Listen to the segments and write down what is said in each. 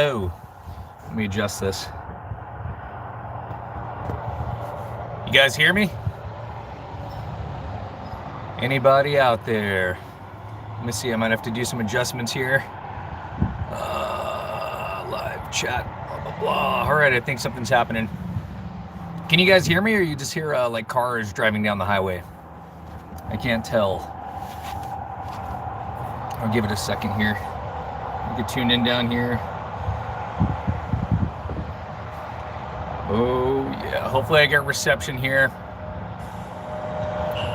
Hello. Let me adjust this. You guys hear me? Anybody out there? Let me see, I might have to do some adjustments here. Live chat, blah, blah, blah. All right, I think something's happening. Can you guys hear me, or you just hear like cars driving down the highway? I can't tell. I'll give it a second here. You can tune in down here. Oh yeah, hopefully I get reception here.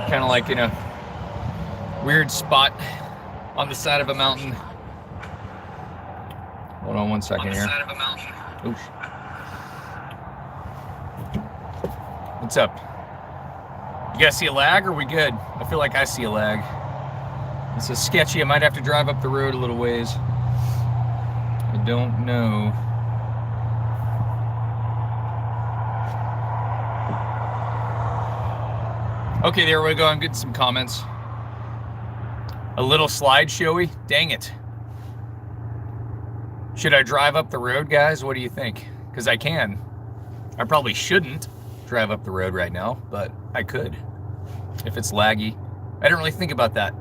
Kind of like in a weird spot on the side of a mountain. Hold on one second here. Side of a mountain. Oops. What's up? You guys see a lag, or are we good? I feel like I see a lag. This is sketchy. I might have to drive up the road a little ways. I don't know. Okay, there we go. I'm getting some comments. A little slideshowy? Dang it. Should I drive up the road, guys? What do you think? Because I can. I probably shouldn't drive up the road right now, but I could. If it's laggy. I didn't really think about that.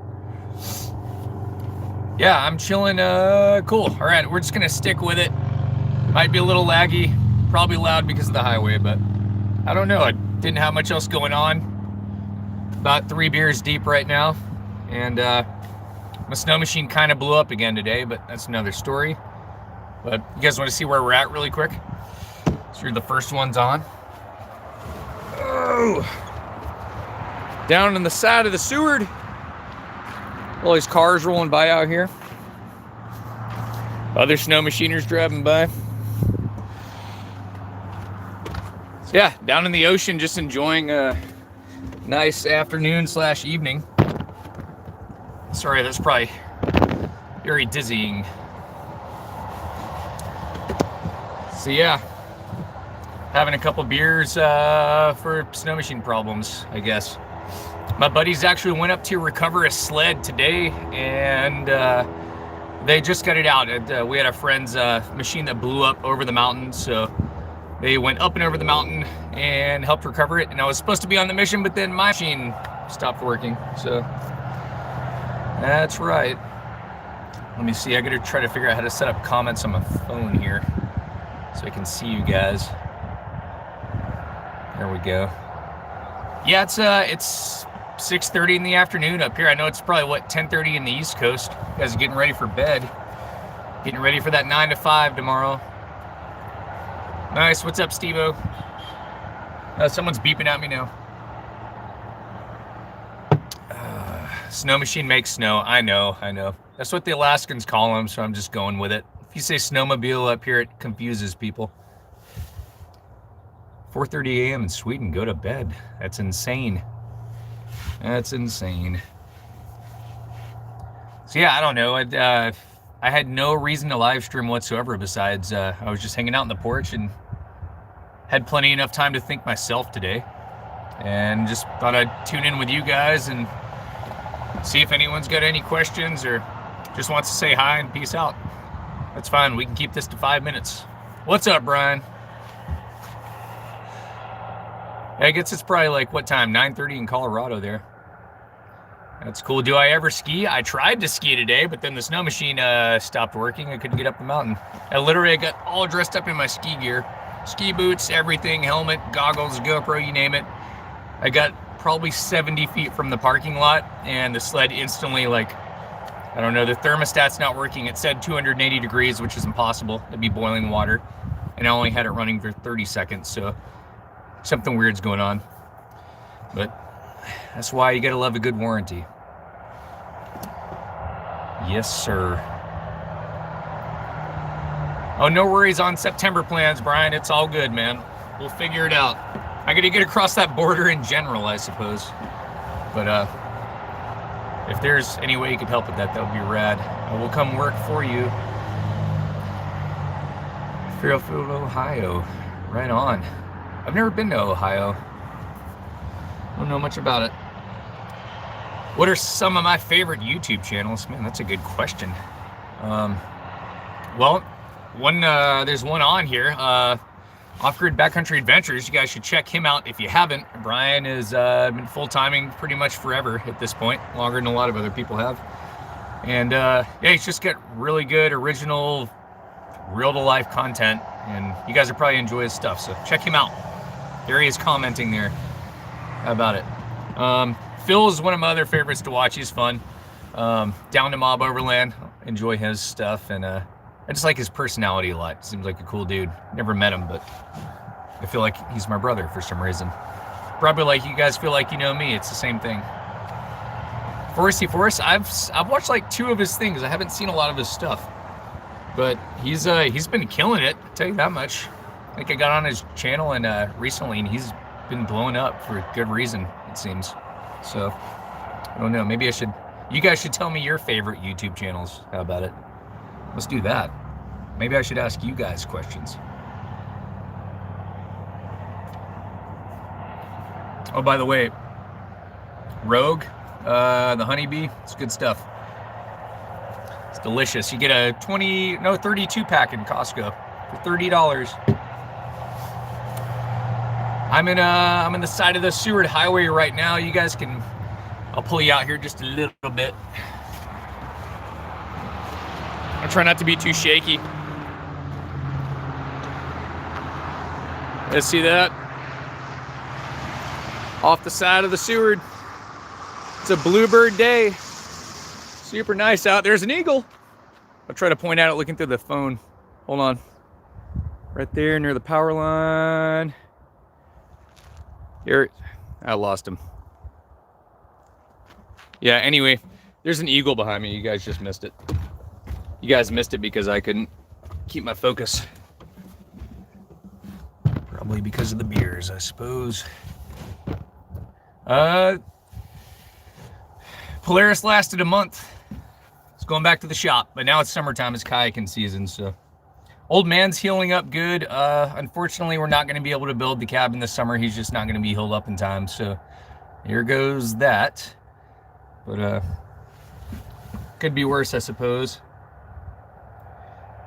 Yeah, I'm chilling. Cool. All right, we're just going to stick with it. Might be a little laggy. Probably loud because of the highway, but I don't know. I didn't have much else going on. About 3 beers deep right now. And my snow machine kind of blew up again today, but that's another story. But you guys want to see where we're at really quick? So you're the first ones on. Oh! Down on the side of the Seward. All these cars rolling by out here. Other snow machiners driving by. So yeah, down in the ocean, just enjoying a nice afternoon / evening. Sorry, that's probably very dizzying. So yeah, having a couple beers for snow machine problems, I guess. My buddies actually went up to recover a sled today, and they just got it out. We had a friend's machine that blew up over the mountain, so they went up and over the mountain and helped recover it. And I was supposed to be on the mission, but then my machine stopped working, so that's right. Let me see, I gotta try to figure out how to set up comments on my phone here so I can see you guys. There we go. Yeah, it's 6:30 in the afternoon up here. I know it's probably, what, 10:30 in the East Coast. You guys are getting ready for bed. Getting ready for that 9 to 5 tomorrow. Nice, what's up, Steve-O? Someone's beeping at me now. Snow machine makes snow. I know. That's what the Alaskans call them, so I'm just going with it. If you say snowmobile up here, it confuses people. 4:30 a.m. in Sweden, go to bed. That's insane. That's insane. So yeah, I don't know. I had no reason to live stream whatsoever besides I was just hanging out on the porch and had plenty enough time to think myself today. And just thought I'd tune in with you guys and see if anyone's got any questions or just wants to say hi and peace out. That's fine. We can keep this to 5 minutes. What's up, Brian? I guess it's probably like, what time? 9:30 in Colorado there. That's cool. Do I ever ski? I tried to ski today, but then the snow machine stopped working. I couldn't get up the mountain. I got all dressed up in my ski gear. Ski boots, everything, helmet, goggles, GoPro, you name it. I got probably 70 feet from the parking lot, and the sled instantly, like, I don't know, the thermostat's not working. It said 280 degrees, which is impossible. It'd be boiling water. And I only had it running for 30 seconds, so something weird's going on. But that's why you gotta love a good warranty. Yes, sir. Oh, no worries on September plans, Brian. It's all good, man. We'll figure it out. I gotta get across that border in general, I suppose. But if there's any way you could help with that, that would be rad. I will come work for you. Fairfield, Ohio. Right on. I've never been to Ohio. Don't know much about it. What are some of my favorite YouTube channels? Man, that's a good question. Well, There's one on here, Off-Grid Backcountry Adventures. You guys should check him out if you haven't. Brian has been full-timing pretty much forever at this point, longer than a lot of other people have. And yeah, he's just got really good, original, real-to-life content, and you guys will probably enjoy his stuff, so check him out. There he is commenting there about it. Phil is one of my other favorites to watch. He's fun. Down to Mob Overland, enjoy his stuff, and I just like his personality a lot. Seems like a cool dude. Never met him, but I feel like he's my brother for some reason. Probably like you guys feel like you know me. It's the same thing. Foresty Forest, I've watched like 2 of his things. I haven't seen a lot of his stuff, but he's been killing it. I'll tell you that much. I think I got on his channel and recently, and he's been blowing up for good reason, it seems. So I don't know. Maybe you guys should tell me your favorite YouTube channels. How about it? Let's do that. Maybe I should ask you guys questions. Oh, by the way, Rogue, the honeybee, it's good stuff. It's delicious. You get a 32 pack in Costco for $30. I'm in the side of the Seward Highway right now. You guys can, I'll pull you out here just a little bit. I'll try not to be too shaky. Let's see that? Off the side of the Seward. It's a bluebird day. Super nice out. There's an eagle. I'll try to point out it looking through the phone. Hold on. Right there near the power line. Here, I lost him. Yeah, anyway, there's an eagle behind me. You guys just missed it. You guys missed it because I couldn't keep my focus. Probably because of the beers, I suppose. Polaris lasted a month. It's going back to the shop, but now it's summertime. It's kayaking season, so. Old man's healing up good. Unfortunately, we're not going to be able to build the cabin this summer. He's just not going to be healed up in time, so here goes that. But could be worse, I suppose.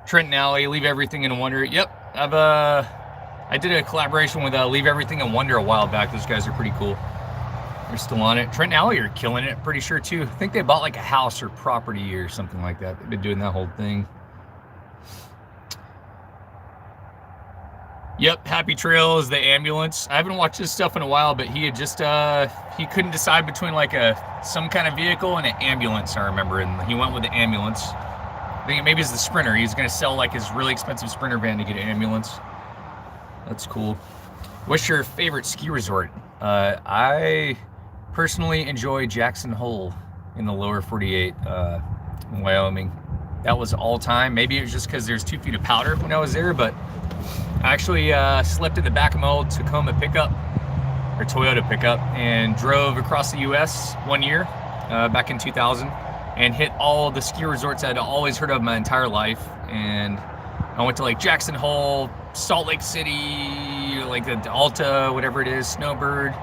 Trent and Alley, Leave Everything in Wonder. Yep, I did a collaboration with Leave Everything in Wonder a while back. Those guys are pretty cool. They're still on it. Trent and Alley are killing it, pretty sure too. I think they bought like a house or property or something like that. They've been doing that whole thing. Yep, Happy Trails, the ambulance. I haven't watched this stuff in a while, but he had just, he couldn't decide between like some kind of vehicle and an ambulance, I remember, and he went with the ambulance. I think maybe it's the Sprinter. He's gonna sell like his really expensive Sprinter van to get an ambulance. That's cool. What's your favorite ski resort? I personally enjoy Jackson Hole in the lower 48, in Wyoming. That was all time. Maybe it was just because there's 2 feet of powder when I was there, but I actually slept in the back of my old Tacoma pickup, or Toyota pickup, and drove across the US one year, back in 2000, and hit all the ski resorts I'd always heard of my entire life. And I went to like Jackson Hole, Salt Lake City, like the Alta, whatever it is, Snowbird,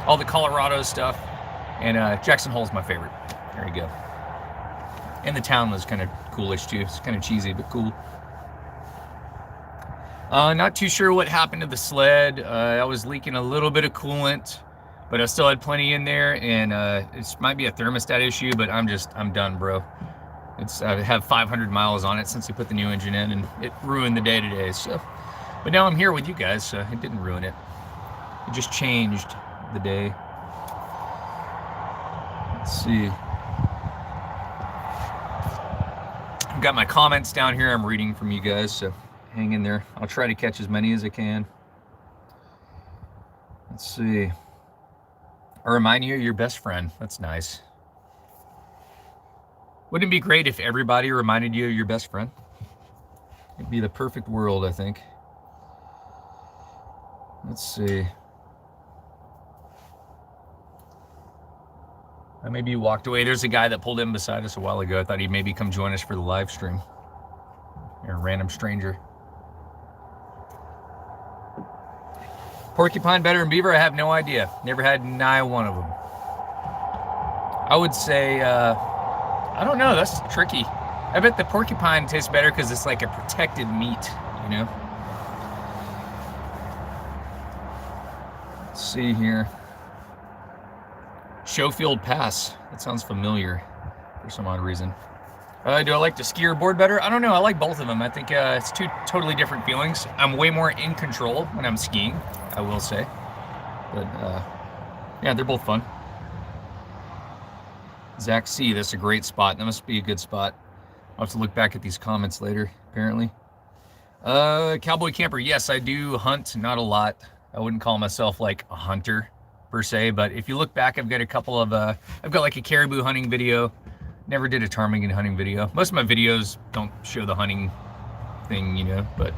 all the Colorado stuff, and Jackson Hole's my favorite. There you go. And the town was kind of coolish too. It's kind of cheesy, but cool. Not too sure what happened to the sled. I was leaking a little bit of coolant, but I still had plenty in there, and it might be a thermostat issue, but I'm done, bro. I have 500 miles on it since we put the new engine in, and it ruined the day today, so. But now I'm here with you guys, so it didn't ruin it. It just changed the day. Let's see. I've got my comments down here I'm reading from you guys, so hang in there. I'll try to catch as many as I can. Let's see. I remind you of your best friend. That's nice. Wouldn't it be great if everybody reminded you of your best friend? It'd be the perfect world, I think. Let's see. Maybe you walked away. There's a guy that pulled in beside us a while ago. I thought he'd maybe come join us for the live stream. You're a random stranger. Porcupine better than beaver? I have no idea. Never had nigh one of them. I would say, I don't know. That's tricky. I bet the porcupine tastes better because it's like a protected meat, you know? Let's see here. Schofield Pass. That sounds familiar for some odd reason. Do I like to ski or board better? I don't know. I like both of them. I think it's two totally different feelings. I'm way more in control when I'm skiing, I will say. But yeah, they're both fun. Zach C, that's a great spot. That must be a good spot. I'll have to look back at these comments later, apparently. Cowboy Camper, yes, I do hunt, not a lot. I wouldn't call myself like a hunter per se, but if you look back, I've got a couple of, I've got like a caribou hunting video. Never did a ptarmigan hunting video. Most of my videos don't show the hunting thing, you know, but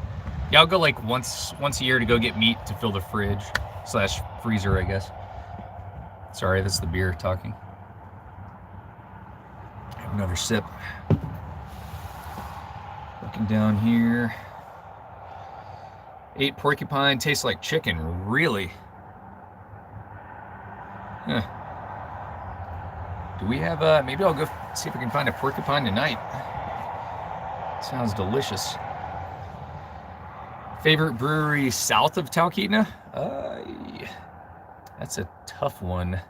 yeah, I'll go like once a year to go get meat to fill the fridge / freezer, I guess. Sorry, that's the beer talking. Have another sip. Looking down here. 8 porcupine tastes like chicken, really? Huh. Do we have maybe I'll go see if I can find a porcupine tonight. Sounds delicious. Favorite brewery south of Talkeetna? That's a tough one.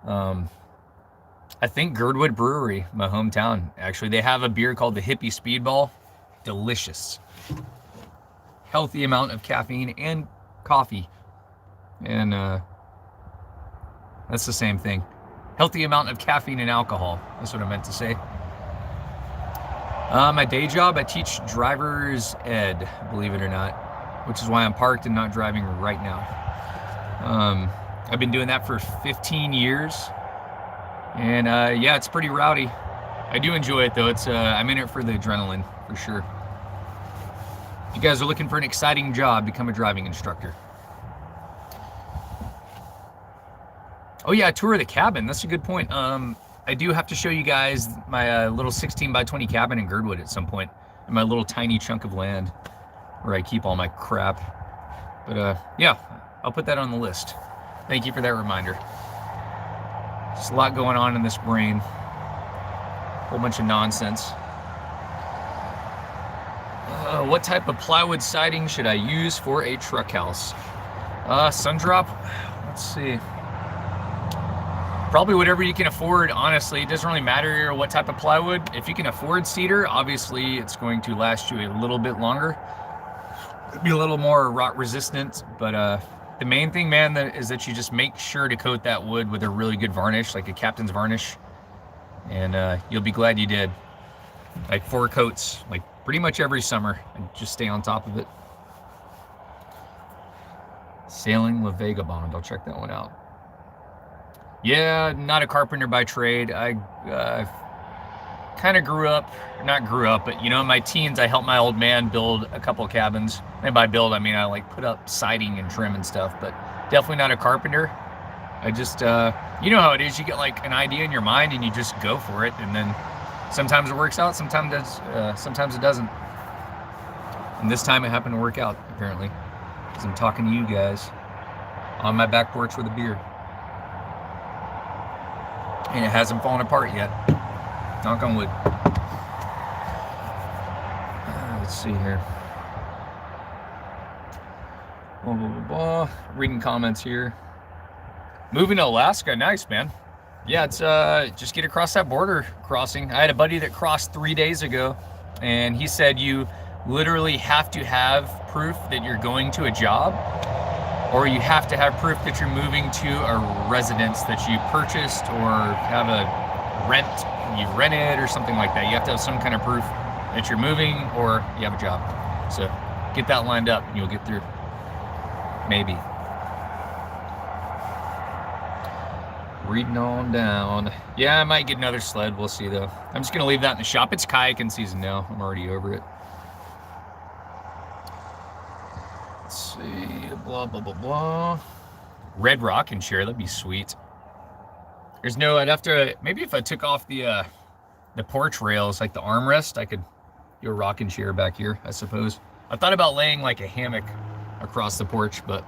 I think Girdwood Brewery, my hometown. Actually, they have a beer called the Hippie Speedball. Delicious. Healthy amount of caffeine and coffee. And that's the same thing. Healthy amount of caffeine and alcohol. That's what I meant to say. My day job, I teach driver's ed, believe it or not, which is why I'm parked and not driving right now. I've been doing that for 15 years. And yeah, it's pretty rowdy. I do enjoy it though. It's I'm in it for the adrenaline, for sure. If you guys are looking for an exciting job, become a driving instructor. Oh yeah, tour of the cabin. That's a good point. I do have to show you guys my little 16 by 20 cabin in Girdwood at some point, and my little tiny chunk of land where I keep all my crap. But yeah, I'll put that on the list. Thank you for that reminder. There's a lot going on in this brain. A whole bunch of nonsense. What type of plywood siding should I use for a truck house? Sundrop? Let's see. Probably whatever you can afford, honestly. It doesn't really matter what type of plywood. If you can afford cedar, obviously it's going to last you a little bit longer. It'd be a little more rot resistant, but the main thing, man, is that you just make sure to coat that wood with a really good varnish, like a captain's varnish, and you'll be glad you did. Like 4 coats, like pretty much every summer, and just stay on top of it. Sailing La Vagabond, I'll check that one out. Yeah, not a carpenter by trade. I kind of not grew up, but you know, in my teens, I helped my old man build a couple cabins. And by build, I mean, I like put up siding and trim and stuff, but definitely not a carpenter. I just, you know how it is. You get like an idea in your mind and you just go for it. And then sometimes it works out, sometimes it doesn't. And this time it happened to work out, apparently, because I'm talking to you guys on my back porch with a beer. And it hasn't fallen apart yet. Knock on wood. Let's see here. Blah, blah, blah, blah. Reading comments here. Moving to Alaska, nice, man. Yeah, it's just get across that border crossing. I had a buddy that crossed 3 days ago, and he said you literally have to have proof that you're going to a job, or you have to have proof that you're moving to a residence that you purchased or have a you rented or something like that. You have to have some kind of proof that you're moving or you have a job. So get that lined up and you'll get through. Maybe. Reading on down. Yeah, I might get another sled. We'll see though. I'm just gonna leave that in the shop. It's kayaking season now. I'm already over it. Let's see. Blah, blah, blah, blah. Red rocking chair. That'd be sweet. There's no, I'd have to, maybe if I took off the porch rails, like the armrest, I could do a rocking chair back here, I suppose. I thought about laying like a hammock across the porch, but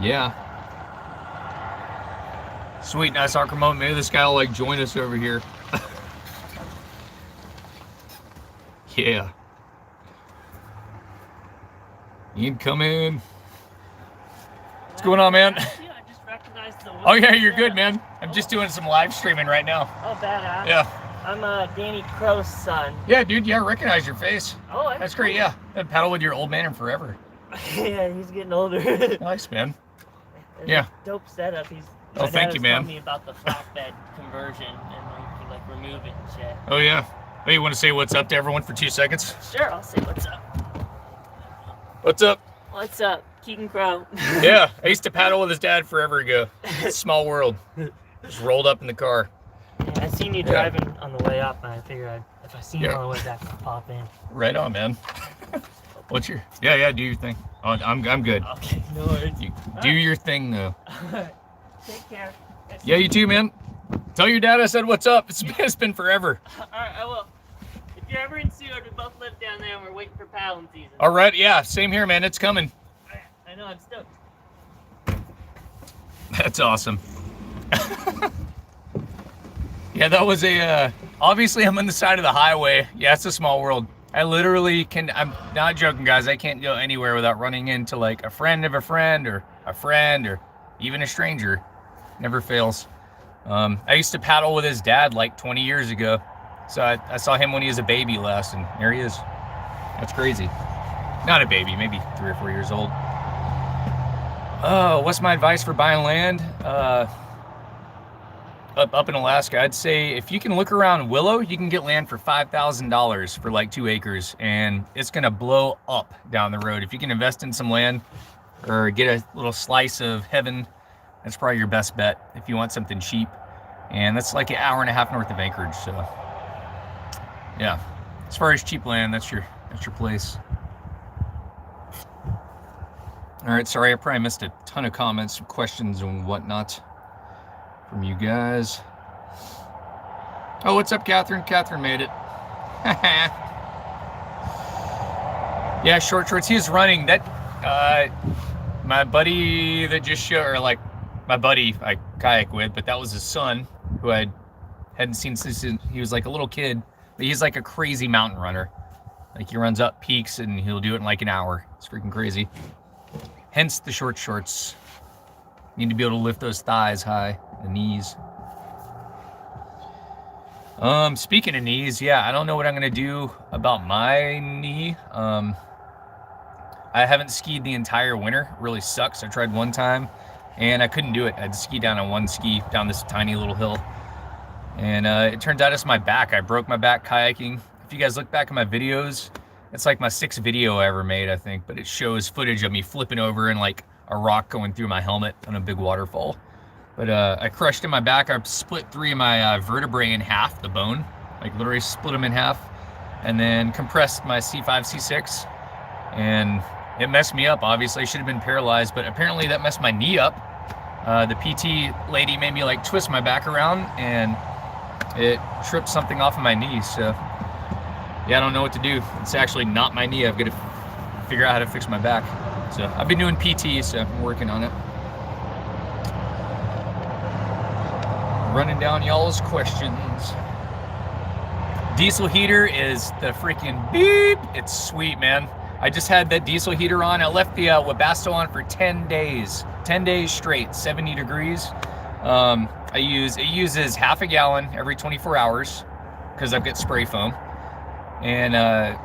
yeah. Sweet, nice soccer moment. Maybe this guy will like join us over here. Yeah. Ian, come in. What's going on, man? I just recognized the Oh yeah, you're good, man. I'm just doing some live streaming right now. Oh, badass. Yeah. I'm Danny Crow's son. Yeah, dude. Yeah, I recognize your face. Oh, that's great. Yeah, I've paddled with your old man in forever. Yeah, he's getting older. Nice, man. It's Yeah. a dope setup. Oh, thank you, man. Telling me about the flatbed conversion and you can like remove it and shit. Oh yeah. Oh, you want to say what's up to everyone for 2 seconds? Sure, I'll say what's up. What's up? What's up, Keegan Crow? Yeah, I used to paddle with his dad forever ago. Small world. Just rolled up in the car. Yeah, I seen you driving on the way up, and I figured if I seen you on the way back, I'd pop in. Right on, man. What's your? Yeah, do your thing. Oh, I'm good. Okay, no worries. Do your thing though. Take care. Yeah, you too, man. Tell your dad I said what's up. It's been forever. Alright, I will. If you're ever in Seward, we both live down there and we're waiting for paddling season. Alright, yeah, same here, man. It's coming. I know, I'm stoked. That's awesome. Yeah, that was obviously I'm on the side of the highway. Yeah, it's a small world. I literally I'm not joking, guys. I can't go anywhere without running into like a friend of a friend or a friend or even a stranger. Never fails. I used to paddle with his dad like 20 years ago. So I saw him when he was a baby last, and there he is. That's crazy. Not a baby, maybe 3 or 4 years old. What's my advice for buying land? Up in Alaska, I'd say if you can look around Willow, you can get land for $5,000 for like 2 acres, and it's gonna blow up down the road. If you can invest in some land or get a little slice of heaven, that's probably your best bet if you want something cheap. And that's like an hour and a half north of Anchorage, so yeah. As far as cheap land, that's your place. All right, sorry, I probably missed a ton of comments, questions, and whatnot from you guys. Oh, what's up, Catherine? Catherine made it. Yeah, short shorts. He was running that. My buddy that just showed, or like my buddy I kayak with, but that was his son who I hadn't seen since he was like a little kid. But he's like a crazy mountain runner. Like he runs up peaks and he'll do it in like an hour. It's freaking crazy. Hence the short shorts. You need to be able to lift those thighs high, the knees. Speaking of knees, yeah, I don't know what I'm gonna do about my knee. I haven't skied the entire winter. It really sucks. I tried one time and I couldn't do it. I had to ski down on one ski down this tiny little hill. And it turns out it's my back. I broke my back kayaking. If you guys look back at my videos, it's like my 6th video I ever made, I think, but it shows footage of me flipping over and like a rock going through my helmet on a big waterfall. But I crushed in my back. I split 3 of my vertebrae in half, the bone, like literally split them in half, and then compressed my C5, C6, and it messed me up. Obviously, I should have been paralyzed, but apparently that messed my knee up. The PT lady made me like twist my back around, and it tripped something off of my knee. So yeah, I don't know what to do. It's actually not my knee. I've got to figure out how to fix my back. So I've been doing PT, so I'm working on it. Running down y'all's questions. Diesel heater is the freaking beep. It's sweet, man. I just had that diesel heater on. I left the Webasto on for 10 days. 10 days straight, 70 degrees. It uses half a gallon every 24 hours because I've got spray foam. And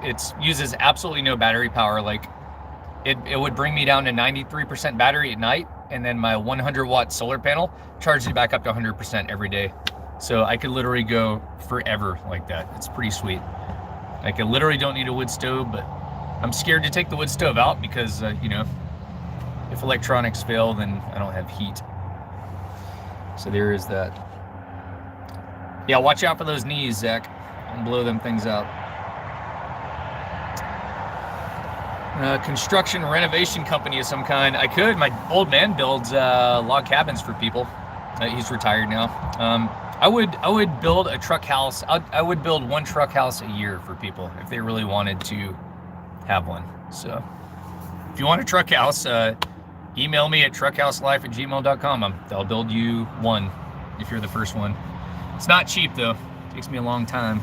it uses absolutely no battery power. Like it would bring me down to 93% battery at night, and then my 100-watt solar panel charges it back up to 100% every day. So I could literally go forever like that. It's pretty sweet. Like I literally don't need a wood stove, but I'm scared to take the wood stove out because, you know, if electronics fail, then I don't have heat. So there is that. Yeah, watch out for those knees, Zach. Don't blow them things out. Construction renovation company of some kind. I could. My old man builds log cabins for people. He's retired now. I would build a truck house. I would build 1 truck house a year for people if they really wanted to have one. So if you want a truck house, email me at truckhouselife@gmail.com. I'll build you one if you're the first one. It's not cheap though. It takes me a long time.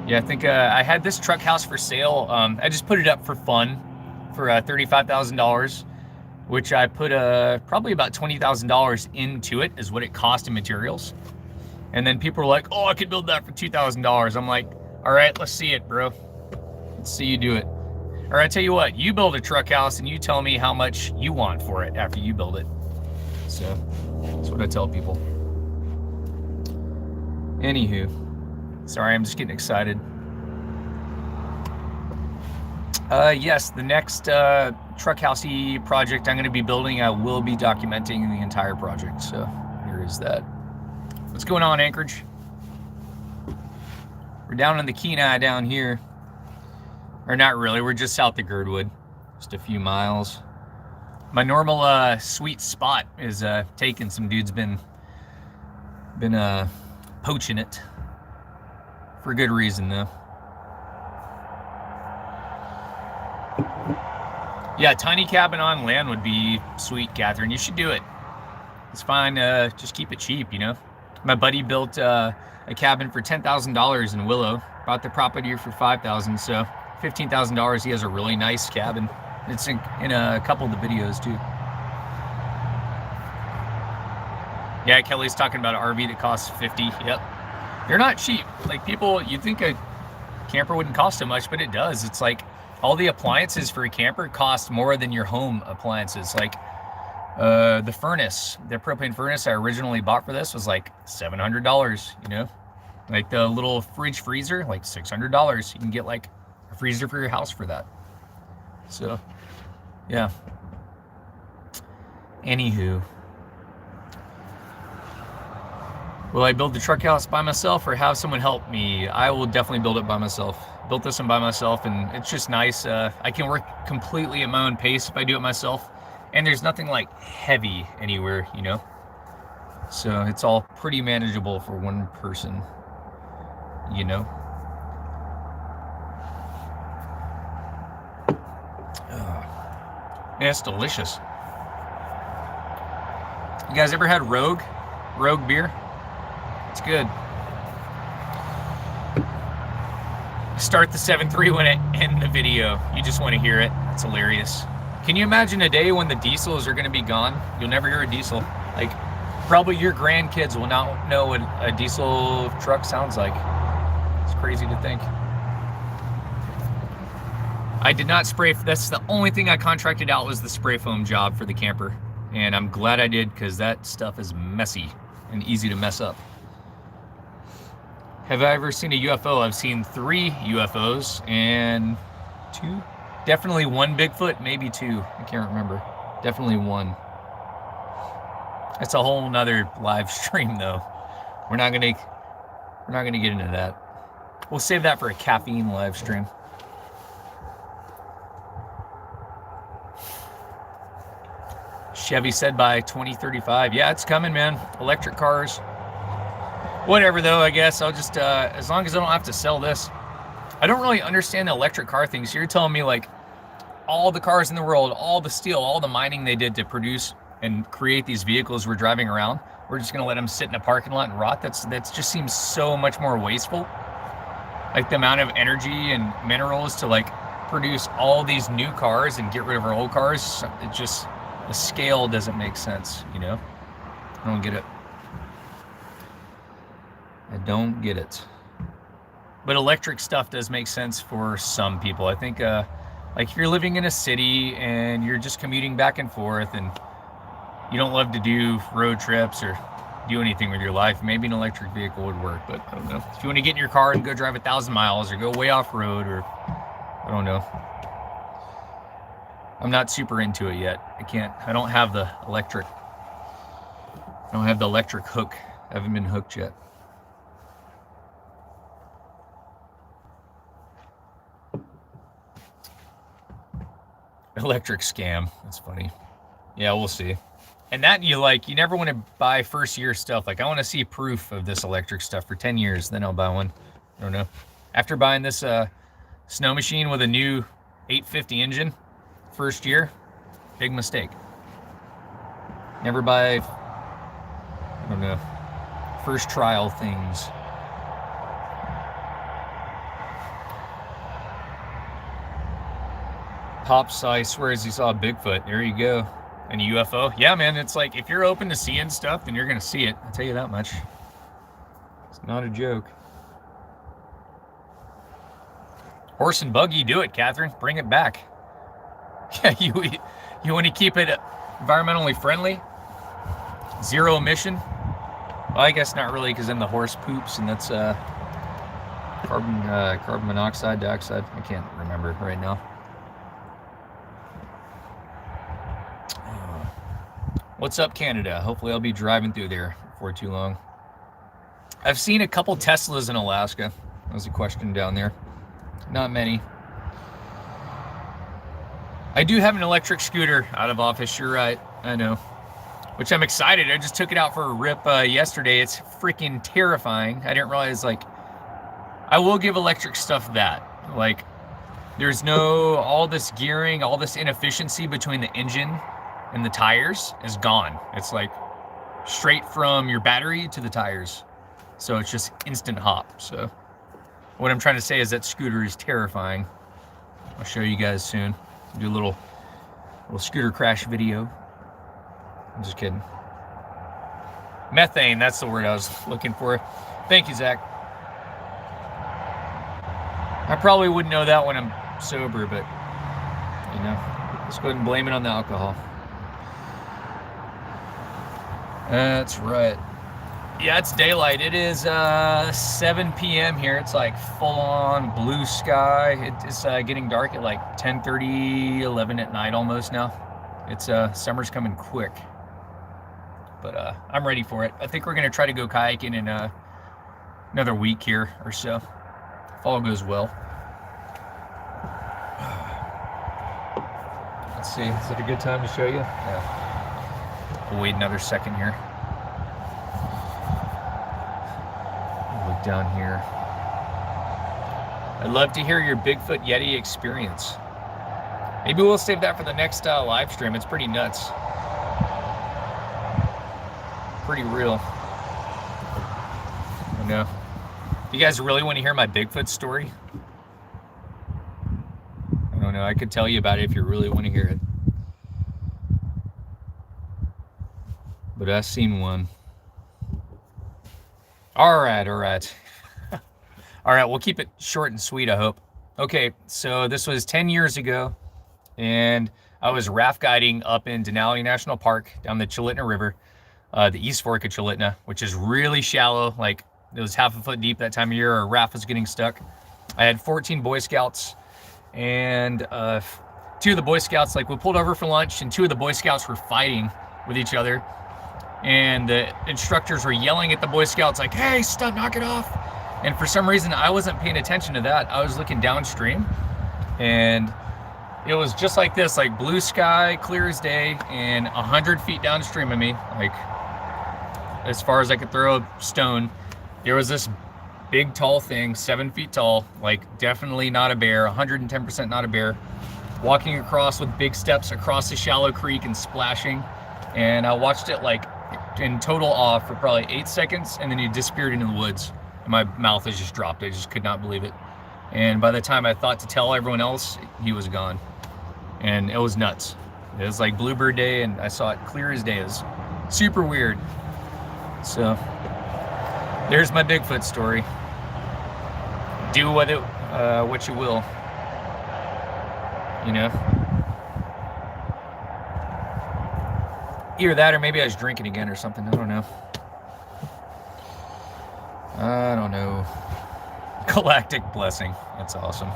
Yeah, I think I had this truck house for sale. I just put it up for fun for $35,000, which I put probably about $20,000 into it is what it cost in materials. And then people were like, oh, I could build that for $2,000. I'm like, all right, let's see it, bro. Let's see you do it. Or I tell you what, you build a truck house and you tell me how much you want for it after you build it. So that's what I tell people. Anywho, sorry, I'm just getting excited. Yes, the next truck housey project I'm going to be building, I will be documenting the entire project. So here is that. What's going on, Anchorage? We're down in the Kenai down here. Or not really, we're just south of Girdwood. Just a few miles. My normal sweet spot is taken. Some dude's been poaching it. For good reason, though. Yeah, tiny cabin on land would be sweet, Catherine. You should do it. It's fine, just keep it cheap, you know? My buddy built a cabin for $10,000 in Willow. Bought the property for $5,000, so $15,000. He has a really nice cabin. It's in a couple of the videos too. Yeah, Kelly's talking about an RV that costs $50,000. Yep, they're not cheap. Like people, you'd think a camper wouldn't cost so much, but it does. It's like all the appliances for a camper cost more than your home appliances. Like the furnace, the propane furnace I originally bought for this was like $700, you know? Like the little fridge freezer, like $600. You can get like a freezer for your house for that. So, yeah. Anywho. Will I build the truck house by myself or have someone help me? I will definitely build it by myself. Built this one by myself, and it's just nice. I can work completely at my own pace if I do it myself. And there's nothing like heavy anywhere, you know? So it's all pretty manageable for one person, you know? Yeah, it's delicious. You guys ever had Rogue beer? It's good. Start the 7.3 when it end the video. You just want to hear it. It's hilarious. Can you imagine a day when the diesels are going to be gone? You'll never hear a diesel. Like, probably your grandkids will not know what a diesel truck sounds like. It's crazy to think. I did not spray. That's the only thing I contracted out was the spray foam job for the camper. And I'm glad I did, because that stuff is messy and easy to mess up. Have I ever seen a UFO? I've seen 3 UFOs and 2. Definitely 1 Bigfoot, maybe 2. I can't remember. Definitely 1. That's a whole nother live stream, though. We're not gonna get into that. We'll save that for a caffeine live stream. Chevy said by 2035. Yeah, it's coming, man. Electric cars. Whatever, though, I guess. I'll just, as long as I don't have to sell this. I don't really understand the electric car thing. So you're telling me, like, all the cars in the world, all the steel, all the mining they did to produce and create these vehicles we're driving around, we're just going to let them sit in a parking lot and rot? That just seems so much more wasteful. Like, the amount of energy and minerals to, like, produce all these new cars and get rid of our old cars, it just... the scale doesn't make sense, you know? I don't get it. I don't get it. But electric stuff does make sense for some people. I think, like if you're living in a city and you're just commuting back and forth and you don't love to do road trips or do anything with your life, maybe an electric vehicle would work, but I don't know. If you want to get in your car and go drive 1,000 miles or go way off road, or I don't know. I'm not super into it yet. I don't have the electric hook. I haven't been hooked yet. Electric scam. That's funny. Yeah, we'll see. And that you never want to buy first year stuff. Like, I want to see proof of this electric stuff for 10 years, then I'll buy one. I don't know. After buying this snow machine with a new 850 engine, first year, big mistake. Never buy, I don't know, first trial things. Pops, I swears he saw a Bigfoot. There you go. And a UFO. Yeah, man, it's like, if you're open to seeing stuff, then you're going to see it. I'll tell you that much. It's not a joke. Horse and buggy, do it, Catherine. Bring it back. Yeah, you want to keep it environmentally friendly? Zero emission? Well, I guess not really, because then the horse poops, and that's carbon monoxide, dioxide. I can't remember right now. What's up, Canada? Hopefully I'll be driving through there before too long. I've seen a couple Teslas in Alaska. That was a question down there. Not many. I do have an electric scooter out of office. You're right. I know. Which I'm excited. I just took it out for a rip yesterday. It's freaking terrifying. I didn't realize, like, I will give electric stuff that. Like, there's no, all this gearing, all this inefficiency between the engine and the tires is gone. It's like straight from your battery to the tires. So it's just instant hop. So what I'm trying to say is that scooter is terrifying. I'll show you guys soon. Do a little scooter crash video. I'm just kidding. Methane, that's the word I was looking for. Thank you, Zach. I probably wouldn't know that when I'm sober, but, you know, let's go ahead and blame it on the alcohol. That's right. Yeah, it's daylight. It is 7 p.m. here. It's like full-on blue sky. It's getting dark at like 10:30, 11 at night almost now. It's summer's coming quick. But I'm ready for it. I think we're going to try to go kayaking in another week here or so. If all goes well. Let's see. Is it a good time to show you? Yeah. We'll wait another second here. Look down here. I'd love to hear your Bigfoot Yeti experience. Maybe we'll save that for the next live stream. It's pretty nuts. Pretty real. I know. You guys really want to hear my Bigfoot story? I don't know. I could tell you about it if you really want to hear it. But I've seen one. All right. All right, we'll keep it short and sweet, I hope. Okay, so this was 10 years ago, and I was raft guiding up in Denali National Park down the Chilitna River, the East Fork of Chilitna, which is really shallow. Like, it was half a foot deep that time of year. Our raft was getting stuck. I had 14 Boy Scouts, and 2 of the Boy Scouts, like, we pulled over for lunch, and 2 of the Boy Scouts were fighting with each other. And the instructors were yelling at the Boy Scouts like, hey, stop, knock it off. And for some reason, I wasn't paying attention to that. I was looking downstream, and it was just like this, like blue sky, clear as day, and 100 feet downstream of me, like as far as I could throw a stone, there was this big, tall thing, 7 feet tall, like definitely not a bear, 110% not a bear, walking across with big steps across the shallow creek and splashing. And I watched it like in total awe for probably 8 seconds, and then he disappeared into the woods. And my mouth has just dropped. I just could not believe it. And by the time I thought to tell everyone else, he was gone. And it was nuts. It was like Bluebird Day, and I saw it clear as day. It was super weird. So there's my Bigfoot story. Do with it what you will. You know? Either that, or maybe I was drinking again or something. I don't know. Galactic blessing. That's awesome.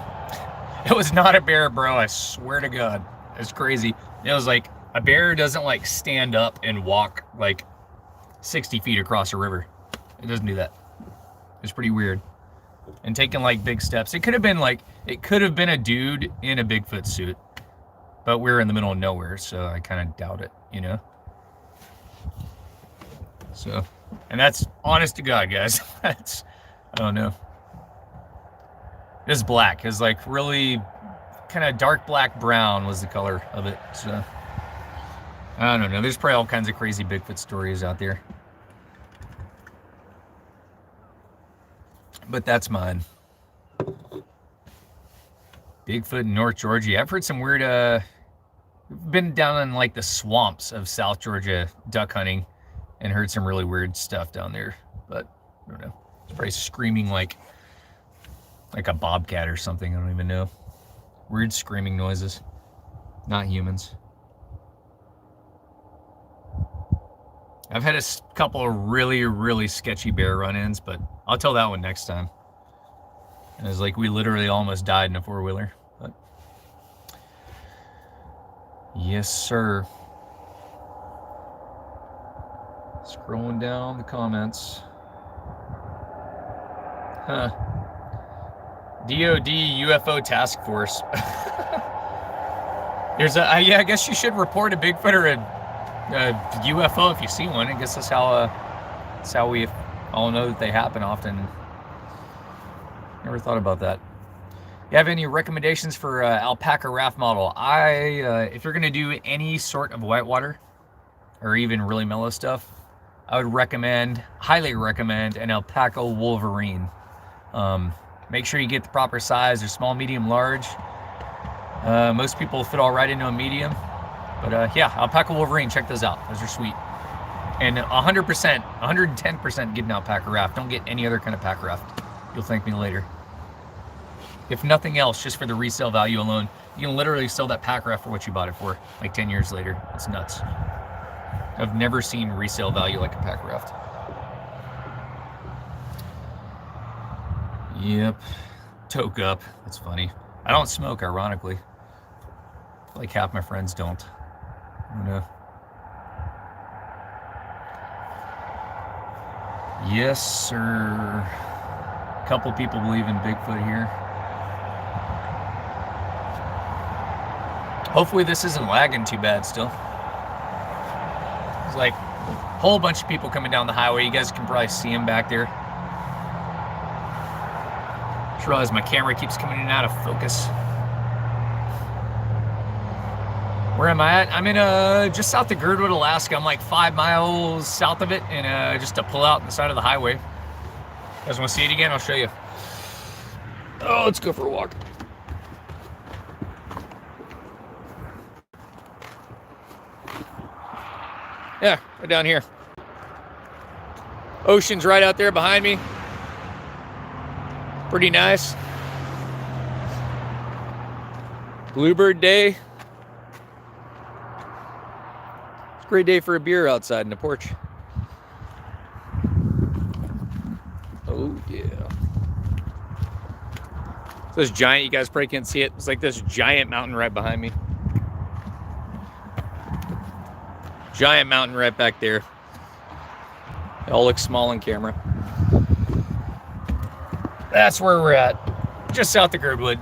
It was not a bear, bro. I swear to God. It's crazy. It was like, a bear doesn't like stand up and walk like 60 feet across a river. It doesn't do that. It's pretty weird. And taking like big steps. It could have been a dude in a Bigfoot suit. But we're in the middle of nowhere, so I kind of doubt it, you know? So, and that's honest to God, guys. I don't know. It's black. It's like really kind of dark black brown was the color of it. So, I don't know. There's probably all kinds of crazy Bigfoot stories out there. But that's mine. Bigfoot in North Georgia. I've heard some weird, we've been down in like the swamps of South Georgia duck hunting and heard some really weird stuff down there. But I don't know. It's probably screaming like a bobcat or something. I don't even know. Weird screaming noises. Not humans. I've had a couple of really, really sketchy bear run-ins, but I'll tell that one next time. It was like we literally almost died in a four-wheeler. But yes, sir. Scrolling down the comments. Huh. DOD UFO task force. There's a yeah, I guess you should report a Bigfoot or a UFO if you see one. I guess that's how we all know that they happen often. Never thought about that. You have any recommendations for alpaca raft model? If you're gonna do any sort of whitewater or even really mellow stuff, I would highly recommend an alpaca Wolverine. Make sure you get the proper size. They're small, medium, large. Most people fit all right into a medium. But yeah, alpaca Wolverine, check those out. Those are sweet. And 100%, 110% get an alpaca raft. Don't get any other kind of pack raft. You'll thank me later. If nothing else, just for the resale value alone, you can literally sell that pack raft for what you bought it for, like 10 years later. It's nuts. I've never seen resale value like a pack raft. Yep. Toke up. That's funny. I don't smoke, ironically. Like half my friends don't. I don't know. Yes, sir. A couple people believe in Bigfoot here. Hopefully this isn't lagging too bad still. There's like a whole bunch of people coming down the highway. You guys can probably see them back there. I just realized my camera keeps coming in and out of focus. Where am I at? I'm in just south of Girdwood, Alaska. I'm like 5 miles south of it, and just a pull out on the side of the highway. You guys want to see it again? I'll show you. Oh, let's go for a walk. Yeah, right down here. Ocean's right out there behind me. Pretty nice. Bluebird day. Great day for a beer outside in the porch. Oh yeah. So this giant, you guys probably can't see it. It's like this giant mountain right behind me. Giant mountain right back there. It all looks small on camera. That's where we're at. Just south of Girdwood.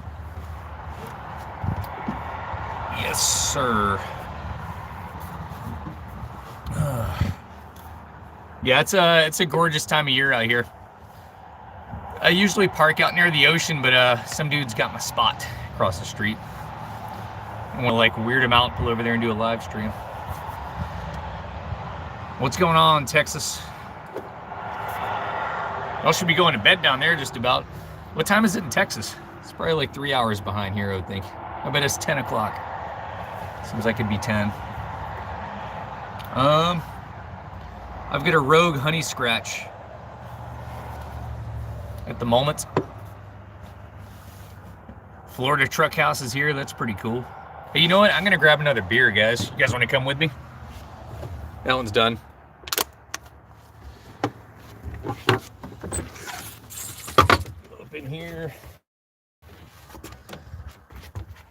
Yes, sir. Yeah, it's a gorgeous time of year out here. I usually park out near the ocean, but some dude's got my spot across the street. I want to like weird him out, pull over there and do a live stream. What's going on in Texas? I should be going to bed down there just about. What time is it in Texas? It's probably like 3 hours behind here, I would think. I bet it's 10 o'clock. Seems like it'd be 10. I've got a rogue honey scratch at the moment. Florida truck house is here. That's pretty cool. Hey, you know what? I'm gonna grab another beer, guys. You guys want to come with me? That one's done. Up in here.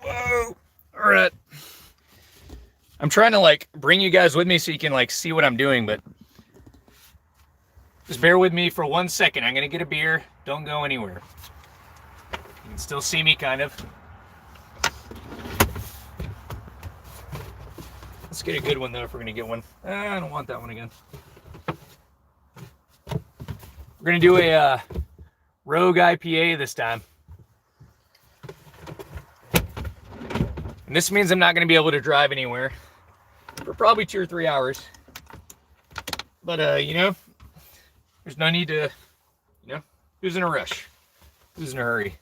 Whoa! All right. I'm trying to like bring you guys with me so you can like see what I'm doing, but just bear with me for 1 second. I'm gonna get a beer. Don't go anywhere. You can still see me kind of. Let's get a good one though if we're gonna get one. I don't want that one again. We're gonna do a Rogue IPA this time. And this means I'm not gonna be able to drive anywhere for probably 2 or 3 hours. But you know, there's no need to, you know, who's in a rush? Who's in a hurry?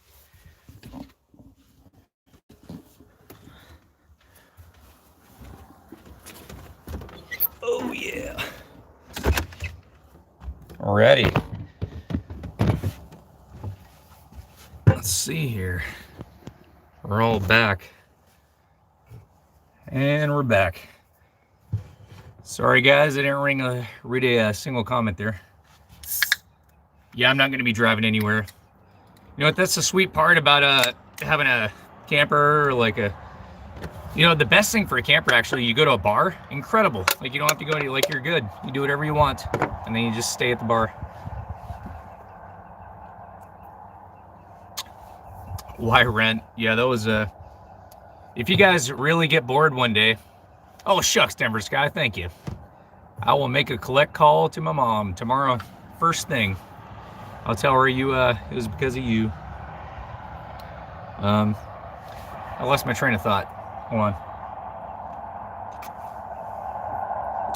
yeah. Ready. Let's see here. We're all back. And we're back. Sorry guys, I didn't read a single comment there. Yeah, I'm not going to be driving anywhere. You know what, that's the sweet part about having a camper, or like a, you know, the best thing for a camper, actually, you go to a bar, incredible. Like, you don't have to go any, like, you're good. You do whatever you want, and then you just stay at the bar. Why rent? Yeah, that was if you guys really get bored one day, oh shucks, Denver Sky, thank you. I will make a collect call to my mom tomorrow, first thing. I'll tell her it was because of you. I lost my train of thought. Hold on.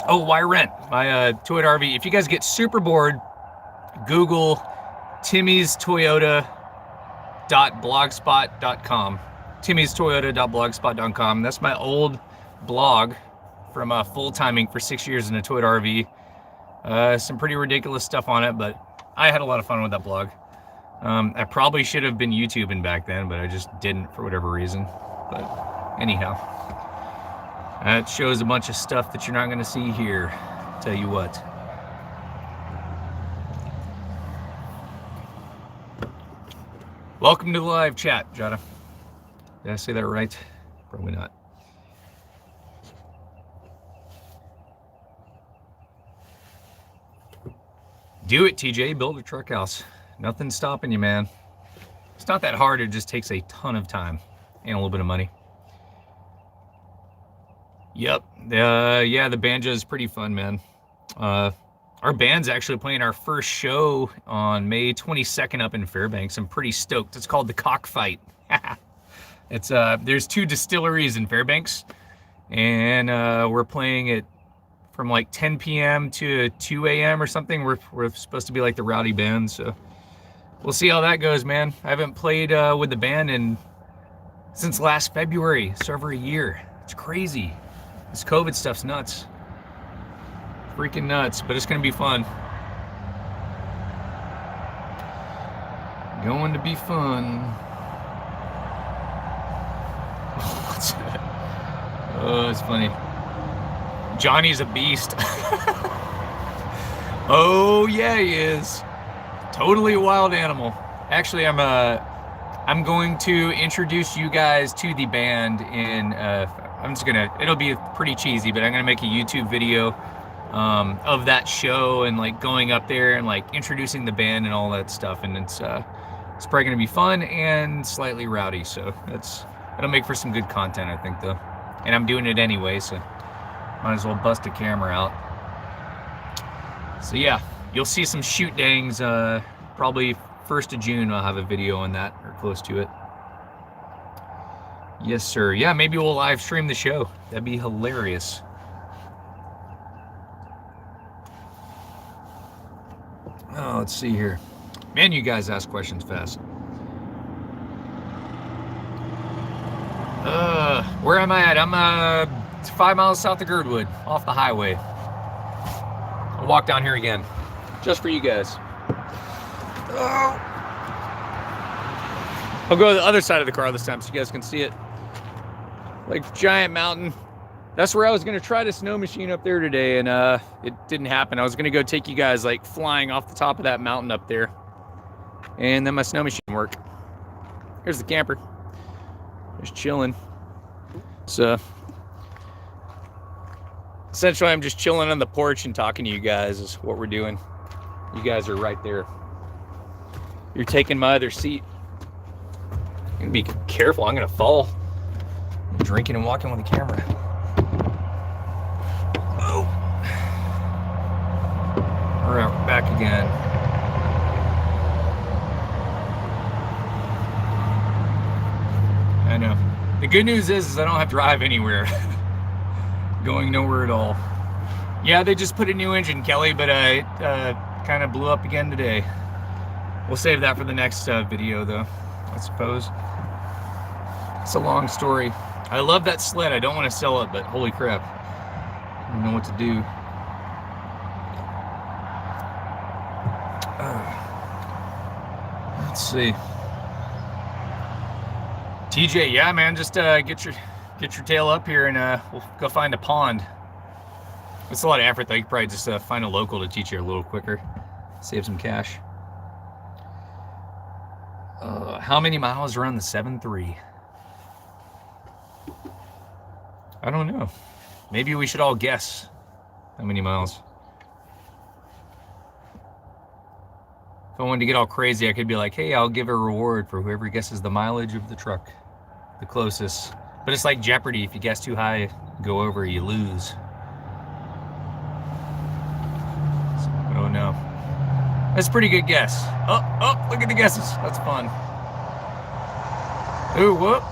Oh, why rent? My Toyota RV. If you guys get super bored, Google Timmy's Toyota.blogspot.com. Timmy's Toyota.blogspot.com. That's my old blog from full-timing for 6 years in a Toyota RV. Some pretty ridiculous stuff on it, but I had a lot of fun with that blog. I probably should have been YouTubing back then, but I just didn't for whatever reason. But anyhow, that shows a bunch of stuff that you're not going to see here. Tell you what. Welcome to the live chat, Jada. Did I say that right? Probably not. Do it, TJ. Build a truck house. Nothing's stopping you, man. It's not that hard. It just takes a ton of time and a little bit of money. Yep. Yeah, the banjo is pretty fun, man. Our band's actually playing our first show on May 22nd up in Fairbanks. I'm pretty stoked. It's called the Cockfight. It's there's 2 distilleries in Fairbanks, and we're playing it from like 10 p.m. to 2 a.m. or something. We're supposed to be like the rowdy band, so we'll see how that goes, man. I haven't played with the band since last February, so over a year. It's crazy. This COVID stuff's nuts. Freaking nuts, but it's gonna be fun. Going to be fun. Oh, it's funny. Johnny's a beast. Oh yeah, he is. Totally a wild animal. Actually, I'm going to introduce you guys to the band in it'll be pretty cheesy, but I'm gonna make a YouTube video of that show and like going up there and like introducing the band and all that stuff, and it's probably gonna be fun and slightly rowdy, so it'll make for some good content, I think, though. And I'm doing it anyway, so might as well bust a camera out. So yeah, you'll see some shoot dangs. Probably 1st of June I'll have a video on that, or close to it. Yes, sir. Yeah, maybe we'll live stream the show. That'd be hilarious. Oh, let's see here. Man, you guys ask questions fast. Where am I at? I'm 5 miles south of Girdwood, off the highway. I'll walk down here again, just for you guys. Oh. I'll go to the other side of the car this time so you guys can see it. Like, giant mountain. That's where I was going to try the snow machine up there today, and it didn't happen. I was going to go take you guys, like, flying off the top of that mountain up there. And then my snow machine didn't work. Here's the camper. Just chilling. So, essentially, I'm just chilling on the porch and talking to you guys is what we're doing. You guys are right there. You're taking my other seat. I'm going to be careful. I'm going to fall. I'm drinking and walking with the camera. Oh. We're back again. I know. The good news is I don't have to drive anywhere. Going nowhere at all. Yeah, they just put a new engine, Kelly, but it kind of blew up again today. We'll save that for the next video, though, I suppose. It's a long story. I love that sled. I don't want to sell it, but holy crap. I don't know what to do. see. TJ, yeah, man, just get your tail up here and we'll go find a pond. It's a lot of effort though. You could probably just find a local to teach you a little quicker, save some cash. How many miles are on the 7.3? I don't know. Maybe we should all guess how many miles. If I wanted to get all crazy, I could be like, hey, I'll give a reward for whoever guesses the mileage of the truck, the closest. But it's like Jeopardy. If you guess too high, go over, you lose. So, oh no. That's a pretty good guess. Oh, look at the guesses. That's fun. Ooh, whoop.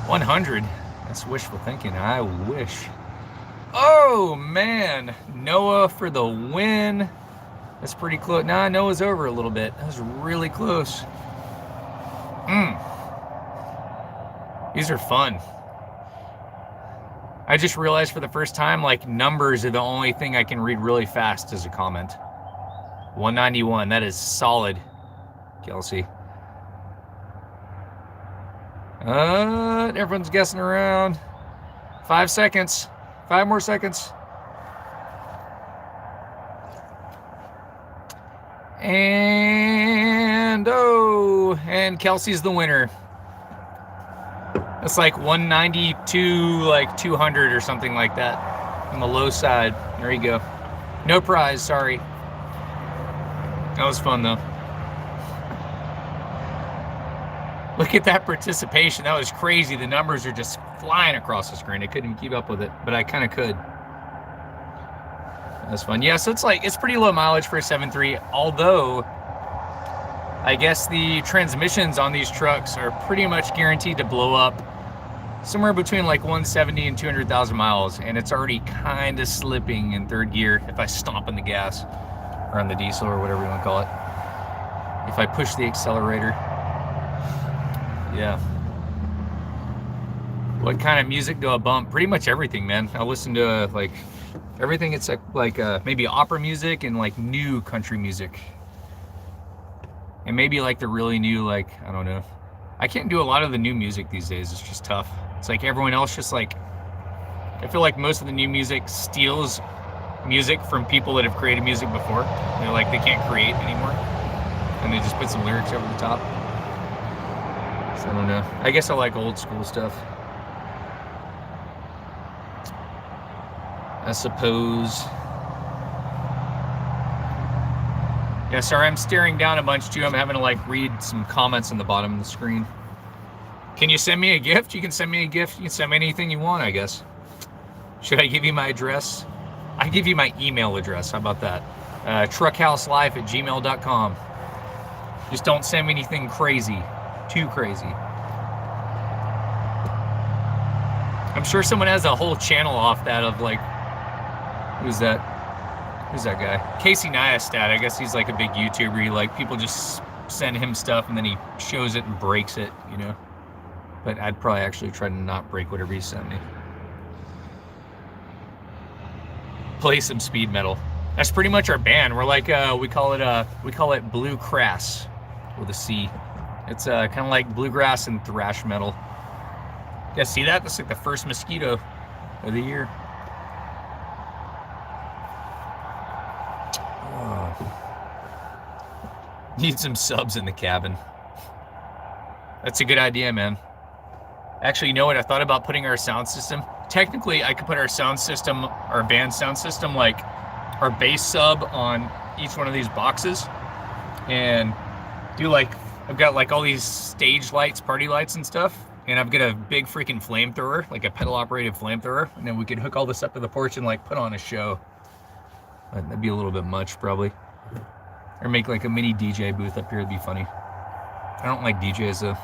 100. That's wishful thinking. I wish. Oh, man. Noah for the win. That's pretty close. Nah, Noah's over a little bit. That was really close. These are fun. I just realized for the first time, like, numbers are the only thing I can read really fast as a comment. 191. That is solid, Kelsey. Everyone's guessing around. 5 seconds. 5 more seconds. And Kelsey's the winner. It's like 192, like 200 or something like that on the low side. There you go. No prize, sorry. That was fun though. Look at that participation. That was crazy. The numbers are just flying across the screen. I couldn't even keep up with it, but I kind of could. That's fun. Yeah, so it's pretty low mileage for a 7.3, although I guess the transmissions on these trucks are pretty much guaranteed to blow up somewhere between like 170 and 200,000 miles, and it's already kind of slipping in third gear if I stomp on the gas or on the diesel or whatever you want to call it. If I push the accelerator. Yeah. What kind of music do I bump? Pretty much everything, man. I listen to like everything. It's like maybe opera music and like new country music. And maybe like the really new, like, I don't know. I can't do a lot of the new music these days. It's just tough. It's like everyone else just like, I feel like most of the new music steals music from people that have created music before. They're like, they can't create anymore. And they just put some lyrics over the top. So I don't know. I guess I like old school stuff. I suppose. Yeah, sorry, I'm staring down a bunch too. I'm having to like read some comments on the bottom of the screen. Can you send me a gift? You can send me a gift. You can send me anything you want, I guess. Should I give you my address? I give you my email address. How about that? truckhouselife@gmail.com. Just don't send me anything crazy. Too crazy. I'm sure someone has a whole channel off that of like, who's that? Who's that guy? Casey Neistat. I guess he's like a big YouTuber. He, like, people just send him stuff and then he shows it and breaks it, you know? But I'd probably actually try to not break whatever he sent me. Play some speed metal. That's pretty much our band. We're like, we call it Blue Crass with a C. It's kind of like bluegrass and thrash metal. You guys see that? That's like the first mosquito of the year. Need some subs in the cabin. That's a good idea, man. Actually, you know what? I thought about putting our sound system. Technically, I could put our sound system, our band sound system, like our bass sub on each one of these boxes. And do like, I've got like all these stage lights, party lights and stuff. And I've got a big freaking flamethrower, like a pedal operated flamethrower. And then we could hook all this up to the porch and like put on a show. But that'd be a little bit much, probably. Or make like a mini DJ booth up here. It'd be funny. I don't like DJs though.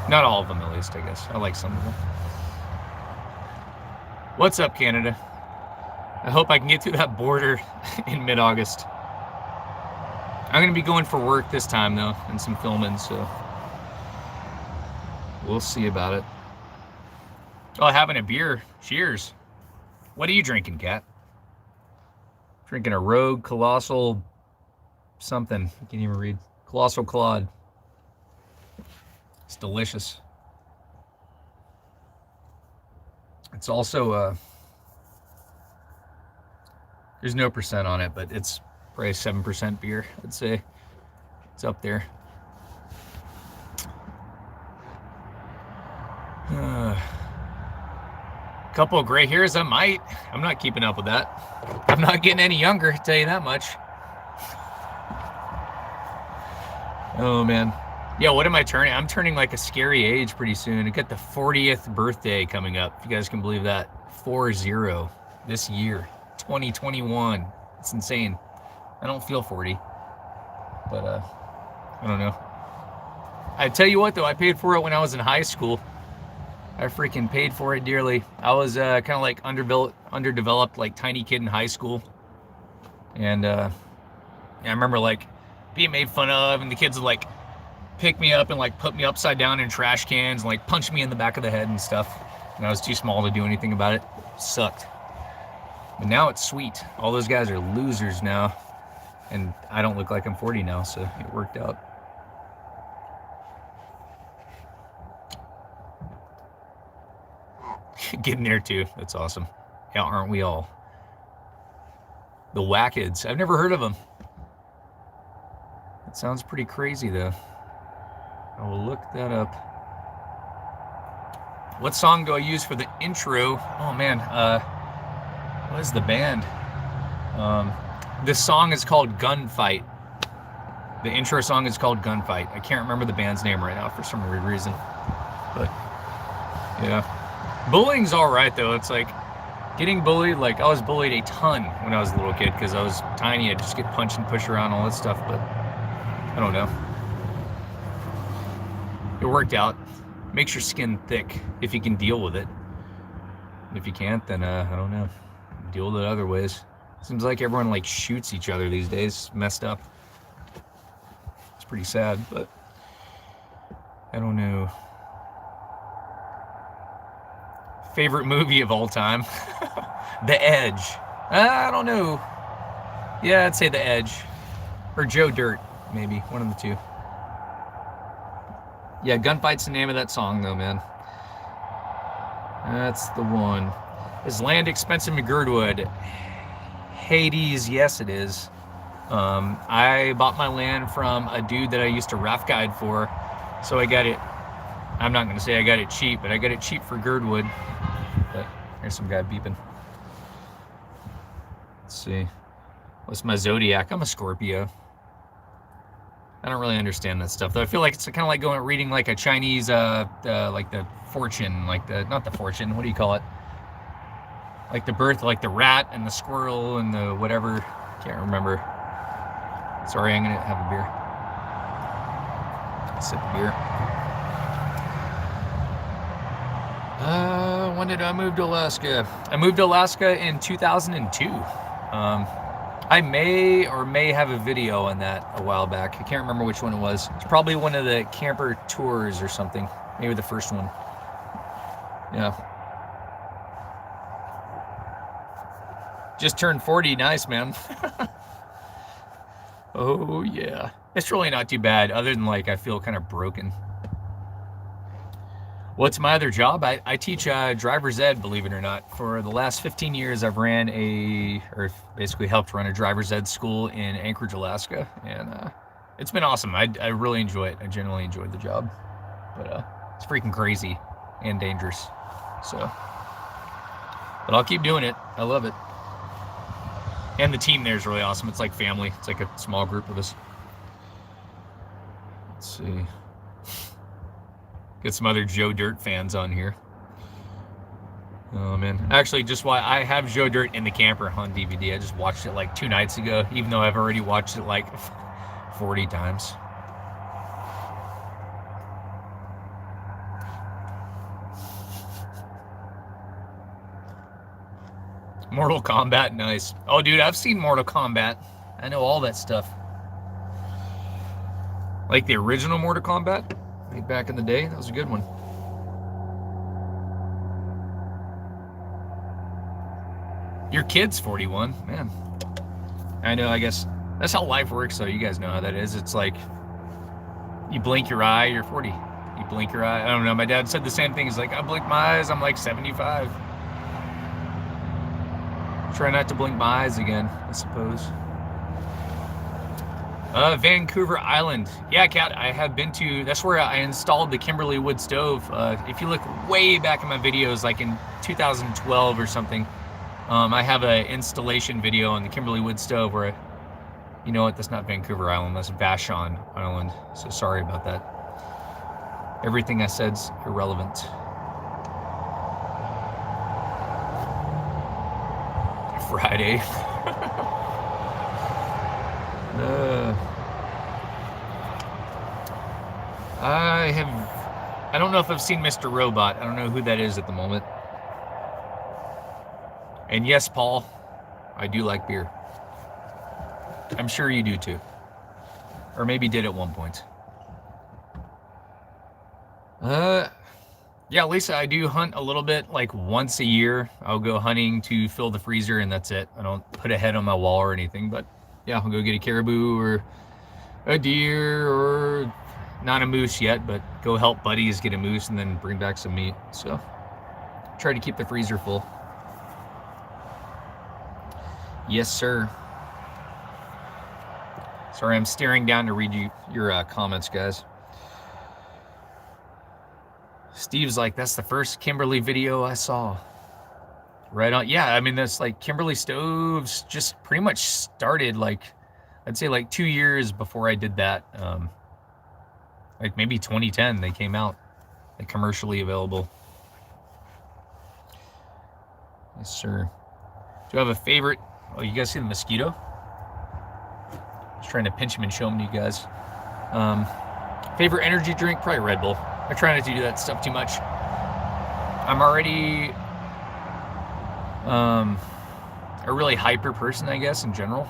Not all of them, at least, I guess. I like some of them. What's up, Canada? I hope I can get through that border in mid-August. I'm going to be going for work this time, though, and some filming, so we'll see about it. Oh, having a beer. Cheers. What are you drinking, Kat? Drinking a Rogue Colossal something. I can't even read. Colossal Clod. It's delicious. It's also, there's no percent on it, but it's probably 7% beer, I'd say. It's up there. Couple of gray hairs, I might. I'm not keeping up with that. I'm not getting any younger, I'll tell you that much. Oh, man. Yeah, what am I turning? I'm turning like a scary age pretty soon. I got the 40th birthday coming up, if you guys can believe that. 40 this year, 2021. It's insane. I don't feel 40, but I don't know. I tell you what, though, I paid for it when I was in high school. I freaking paid for it dearly. I was kind of like underdeveloped, like tiny kid in high school. And I remember like being made fun of, and the kids would like pick me up and like put me upside down in trash cans and like punch me in the back of the head and stuff. And I was too small to do anything about it. Sucked. But now it's sweet. All those guys are losers now. And I don't look like I'm 40 now, so it worked out. Getting there too. That's awesome. Yeah, aren't we all? The Wackids. I've never heard of them. That sounds pretty crazy though. I will look that up. What song do I use for the intro? Oh man, what is the band? This song is called Gunfight. The intro song is called Gunfight. I can't remember the band's name right now for some weird reason. But yeah. Bullying's all right though. It's like getting bullied. Like I was bullied a ton when I was a little kid because I was tiny. I'd just get punched and pushed around, all that stuff. But I don't know. It worked out. Makes your skin thick if you can deal with it. If you can't, then I don't know. Deal with it other ways. Seems like everyone like shoots each other these days. Messed up. It's pretty sad, but I don't know. Favorite movie of all time? The Edge. I don't know. Yeah, I'd say The Edge. Or Joe Dirt, maybe. One of the two. Yeah, Gunfight's the name of that song, though, man. That's the one. Is land expensive in Girdwood? Hades, yes it is. I bought my land from a dude that I used to raft guide for. So I got it, I'm not going to say I got it cheap, but I got it cheap for Girdwood. But there's some guy beeping. Let's see. What's my zodiac? I'm a Scorpio. I don't really understand that stuff, though. I feel like it's kind of like reading like a Chinese, like the fortune, like not the fortune, what do you call it? Like the birth, like the rat and the squirrel and the whatever. Can't remember. Sorry, I'm gonna have a beer. Sip of beer. When did I move to Alaska? I moved to Alaska in 2002. I may have a video on that a while back. I can't remember which one it was. It's probably one of the camper tours or something. Maybe the first one. Yeah. Just turned 40. Nice, man. Oh, yeah. It's really not too bad, other than, like, I feel kind of broken. What's my other job? I teach driver's ed, believe it or not. For the last 15 years, I've basically helped run a driver's ed school in Anchorage, Alaska. And it's been awesome. I really enjoy it. I genuinely enjoy the job. But it's freaking crazy and dangerous. But I'll keep doing it. I love it. And the team there is really awesome. It's like family. It's like a small group of us. Let's see. Get some other Joe Dirt fans on here. Oh, man. Actually, just why I have Joe Dirt in the camper on DVD. I just watched it like 2 nights ago, even though I've already watched it like 40 times. Mortal Kombat, nice. Oh, dude, I've seen Mortal Kombat. I know all that stuff. Like the original Mortal Kombat, like back in the day. That was a good one. Your kid's 41, man. I know, I guess That's how life works, though. You guys know how that is. It's like you blink your eye, you're 40. You blink your eye. I don't know. My dad said the same thing. He's like, I blink my eyes, I'm like 75. Try not to blink my eyes again, I suppose. Vancouver Island. Yeah, Kat, I have been to, that's where I installed the Kimberly wood stove. If you look way back in my videos, like in 2012 or something, I have an installation video on the Kimberly wood stove where, you know what, that's not Vancouver Island, that's Vashon Island. So sorry about that. Everything I said's irrelevant. Friday. I don't know if I've seen Mr. Robot. I don't know who that is at the moment. And yes, Paul, I do like beer. I'm sure you do too. Or maybe did at one point. Yeah, Lisa, I do hunt a little bit, like once a year. I'll go hunting to fill the freezer and that's it. I don't put a head on my wall or anything, but yeah, I'll go get a caribou or a deer or not a moose yet, but go help buddies get a moose and then bring back some meat. So try to keep the freezer full. Yes, sir. Sorry, I'm staring down to read your comments, guys. Steve's like, that's the first Kimberly video I saw. Right on. Yeah, I mean, that's like Kimberly stoves just pretty much started like, I'd say like 2 years before I did that. Like maybe 2010 they came out, like commercially available. Yes, sir. Do you have a favorite? Oh, you guys see the mosquito? I was trying to pinch him and show him to you guys. Favorite energy drink? Probably Red Bull. I try not to do that stuff too much. I'm already a really hyper person, I guess, in general.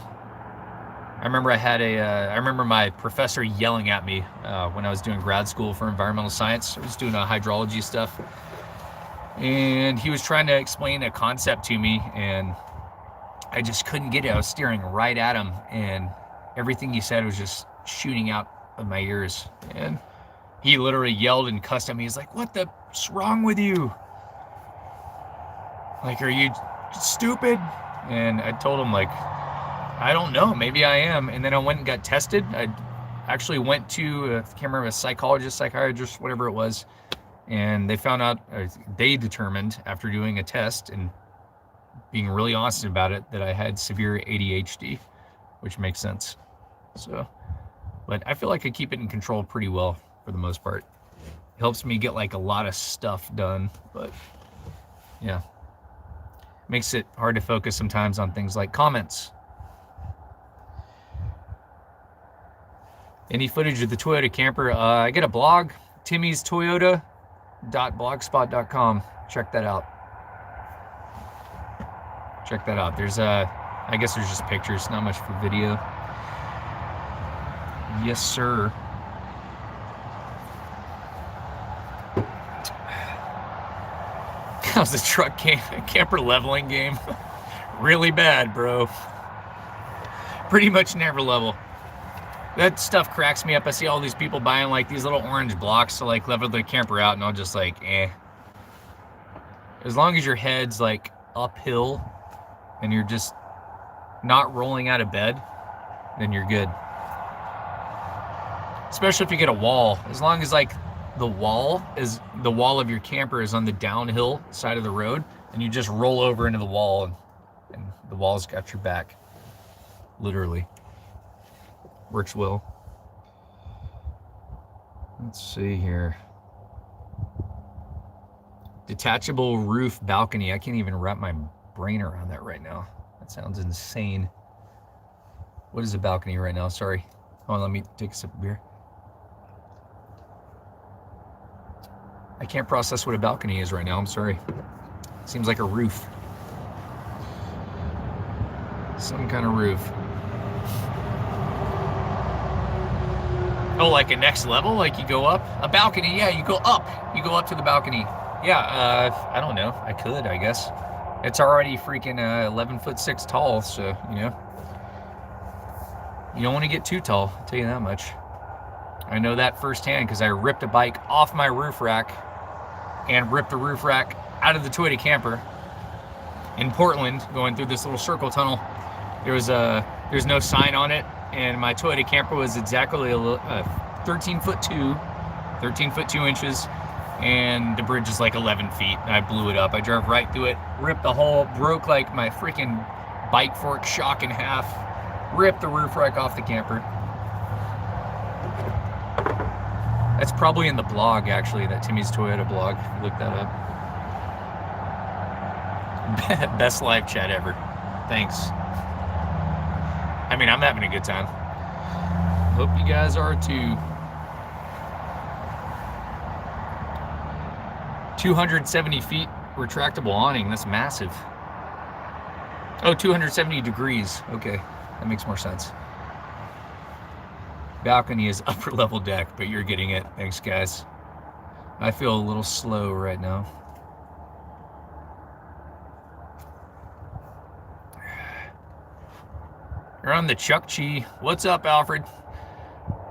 I remember I remember my professor yelling at me when I was doing grad school for environmental science. I was doing hydrology stuff. And he was trying to explain a concept to me, and I just couldn't get it. I was staring right at him, and everything he said was just shooting out of my ears. And he literally yelled and cussed at me. He's like, what's wrong with you? Like, are you stupid? And I told him, like, I don't know, maybe I am. And then I went and got tested. I actually went to, I can't remember, a psychologist, psychiatrist, whatever it was. And they found out, they determined after doing a test and being really honest about it, that I had severe ADHD, which makes sense. So, but I feel like I keep it in control pretty well for the most part. It helps me get like a lot of stuff done, but yeah. Makes it hard to focus sometimes on things like comments. Any footage of the Toyota camper? I get a blog, timmystoyota.blogspot.com. Check that out. Check that out. There's I guess there's just pictures, not much for video. Yes, sir. How's the truck camper leveling game? Really bad, bro. Pretty much never level. That stuff cracks me up. I see all these people buying like these little orange blocks to like level their camper out, and I'll just like, As long as your head's like uphill and you're just not rolling out of bed, then you're good. Especially if you get a wall. As long as like the wall of your camper is on the downhill side of the road, and you just roll over into the wall, and the wall's got your back. Literally. Works well. Let's see here. Detachable roof balcony. I can't even wrap my brain around that right now. That sounds insane. What is a balcony right now? Sorry. Hold on, let me take a sip of beer. I can't process what a balcony is right now. I'm sorry. Seems like a roof. Some kind of roof. Oh, like a next level? Like you go up? A balcony, yeah, you go up. You go up to the balcony. Yeah, I don't know. I could, I guess. It's already freaking 11'6" tall, so, you know. You don't want to get too tall, I'll tell you that much. I know that firsthand because I ripped a bike off my roof rack and ripped the roof rack out of the Toyota camper in Portland, going through this little circle tunnel. There's no sign on it, and my Toyota camper was exactly 13 foot 2 inches, and the bridge is like 11 feet, and I blew it up. I drove right through it, ripped the hole, broke like my freaking bike fork shock in half, ripped the roof rack off the camper. That's probably in the blog, actually, that Timmy's Toyota blog. Look that up. Best live chat ever. Thanks. I mean, I'm having a good time. Hope you guys are too. 270 feet retractable awning. That's massive. Oh, 270 degrees. Okay, that makes more sense. Balcony is upper level deck, but you're getting it. Thanks, guys. I feel a little slow right now. You're on the Chukchi. What's up, Alfred?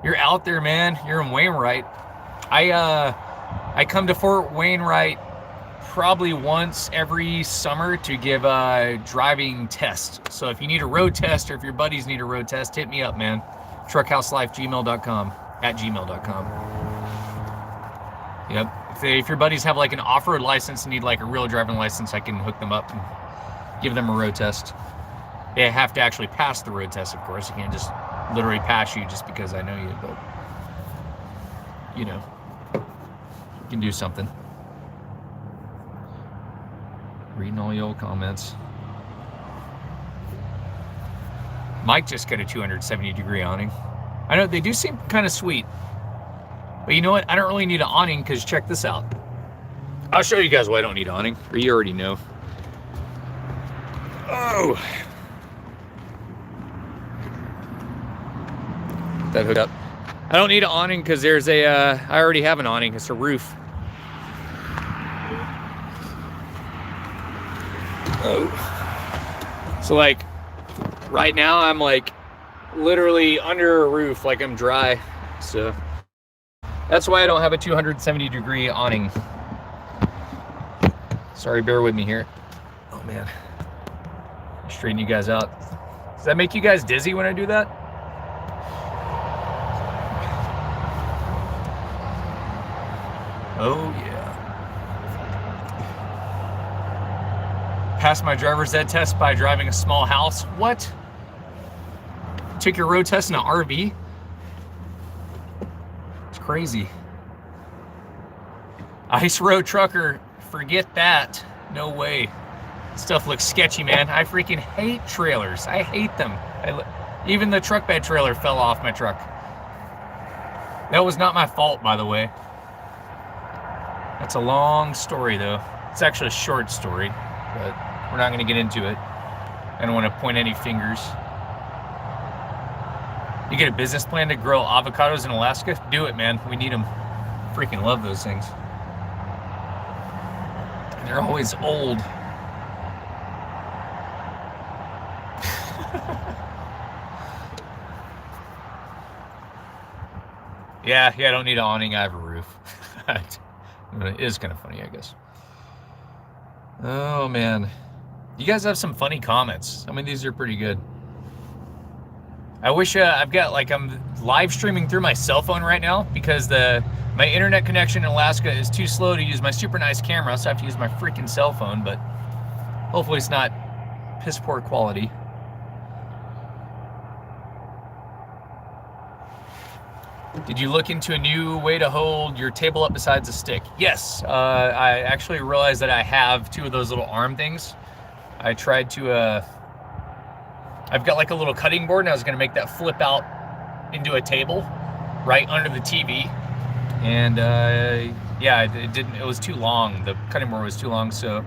You're out there, man. You're in Wainwright. I come to Fort Wainwright probably once every summer to give a driving test. So if you need a road test, or if your buddies need a road test, hit me up, man. truckhouselife@gmail.com. Yep. If your buddies have like an off-road license and need like a real driving license, I can hook them up and give them a road test. They have to actually pass the road test, of course. I can't just literally pass you just because I know you, but you know, you can do something. Reading all your old comments. Mike just got a 270 degree awning. I know they do seem kind of sweet, but you know what? I don't really need an awning because check this out. I'll show you guys why I don't need an awning, or you already know. Oh. That hooked up. I don't need an awning because there's a, I already have an awning. It's a roof. Oh. So like, right now I'm like literally under a roof, like I'm dry. So that's why I don't have a 270 degree awning. Sorry, bear with me here. Oh man. Straighten you guys out. Does that make you guys dizzy when I do that? Oh yeah. Passed my driver's ed test by driving a small house. What? Took your road test in an RV? It's crazy. Ice road trucker, forget that. No way. Stuff looks sketchy, man. I freaking hate trailers. I hate them. Even the truck bed trailer fell off my truck. That was not my fault, by the way. That's a long story, though. It's actually a short story, but we're not going to get into it. I don't want to point any fingers. You get a business plan to grow avocados in Alaska? Do it, man. We need them. Freaking love those things. And they're always old. Yeah, I don't need an awning. I have a roof. It is kind of funny, I guess. Oh, man. You guys have some funny comments. Some of these are pretty good. I wish I've got, like, I'm live streaming through my cell phone right now because my internet connection in Alaska is too slow to use my super nice camera, so I have to use my freaking cell phone, but hopefully it's not piss poor quality. Did you look into a new way to hold your table up besides a stick? Yes, I actually realized that I have two of those little arm things. I tried to, I've got like a little cutting board, and I was gonna make that flip out into a table right under the TV. And yeah, it didn't, it was too long. The cutting board was too long, so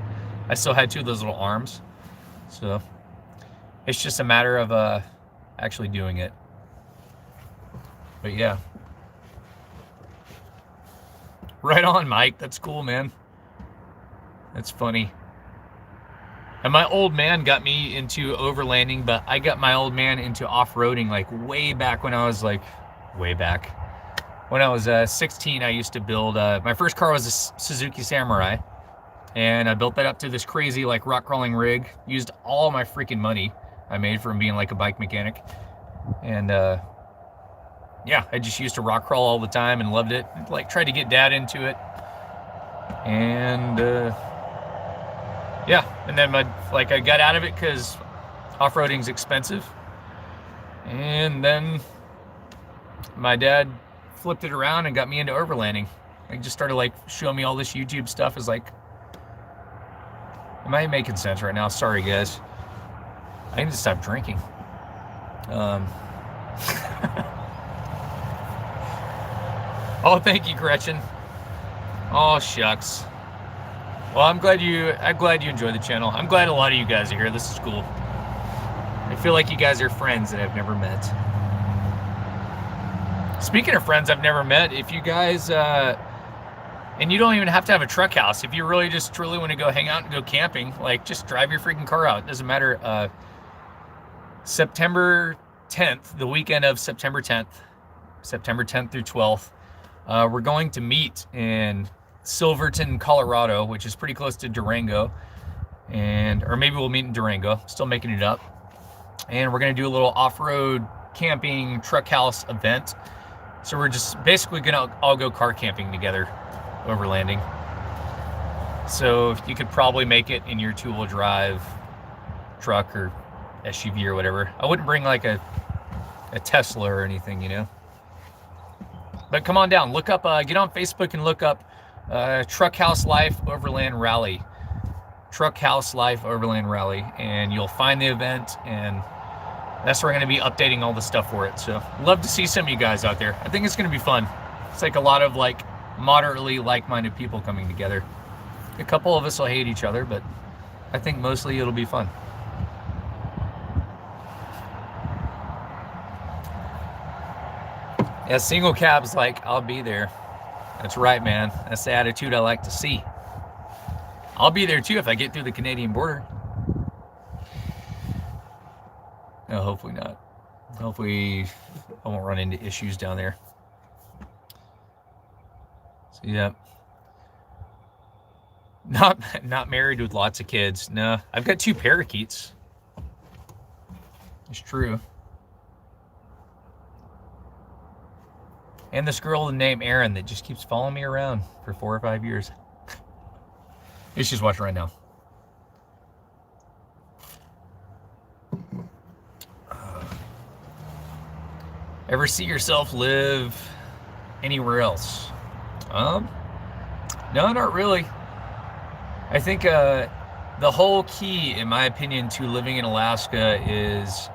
I still had two of those little arms. So it's just a matter of actually doing it. But yeah. Right on, Mike. That's cool, man. That's funny. And my old man got me into overlanding, but I got my old man into off-roading like way back when I was like, way back. When I was 16, I used to build, my first car was a Suzuki Samurai. And I built that up to this crazy like rock crawling rig. Used all my freaking money I made from being like a bike mechanic. And yeah, I just used to rock crawl all the time and loved it. Like tried to get dad into it. And yeah, and then I got out of it because off-roading's expensive. And then my dad flipped it around and got me into overlanding. He just started like showing me all this YouTube stuff. Is like, am I making sense right now? Sorry guys, I need to stop drinking. Oh, thank you, Gretchen. Oh shucks. Well, I'm glad you enjoy the channel. I'm glad a lot of you guys are here. This is cool. I feel like you guys are friends that I've never met. Speaking of friends I've never met, if you guys, and you don't even have to have a truck house. If you really just truly want to go hang out and go camping, like just drive your freaking car out. It doesn't matter. September 10th, the weekend of September 10th through 12th, we're going to meet in Silverton, Colorado, which is pretty close to Durango, or maybe we'll meet in Durango, still making it up. And we're gonna do a little off-road camping truck house event. So we're just basically gonna all go car camping together, overlanding. So you could probably make it in your 2-wheel drive truck or SUV or whatever. I wouldn't bring like a Tesla or anything, you know. But come on down, look up, get on Facebook and look up Truck House Life Overland Rally. Truck House Life Overland Rally, and you'll find the event, and that's where I'm going to be updating all the stuff for it. So love to see some of you guys out there. I think it's going to be fun. It's like a lot of like moderately like-minded people coming together. A couple of us will hate each other, but I think mostly it'll be fun. Yeah, single cab's like, I'll be there. That's right, man. That's the attitude I like to see. I'll be there too if I get through the Canadian border. No, hopefully not. Hopefully I won't run into issues down there. So yeah. Not married with lots of kids. No, I've got 2 parakeets. It's true. And this girl named Erin that just keeps following me around for 4 or 5 years. She's watching right now. Ever see yourself live anywhere else? No, not really. I think the whole key, in my opinion, to living in Alaska is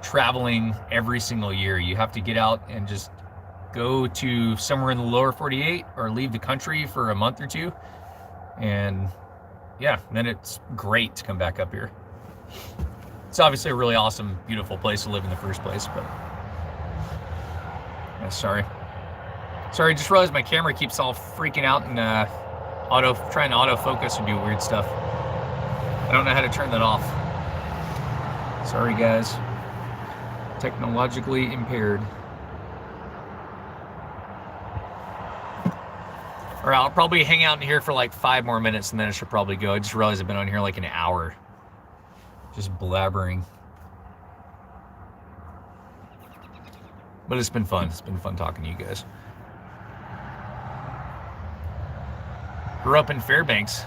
traveling every single year. You have to get out and just go to somewhere in the lower 48 or leave the country for a month or 2. And yeah, then it's great to come back up here. It's obviously a really awesome, beautiful place to live in the first place, but yeah, sorry, I just realized my camera keeps all freaking out and trying to autofocus and do weird stuff. I don't know how to turn that off. Sorry guys, technologically impaired. Or I'll probably hang out in here for like 5 more minutes and then I should probably go. I just realized I've been on here like an hour. Just blabbering. But it's been fun. It's been fun talking to you guys. Grew up in Fairbanks.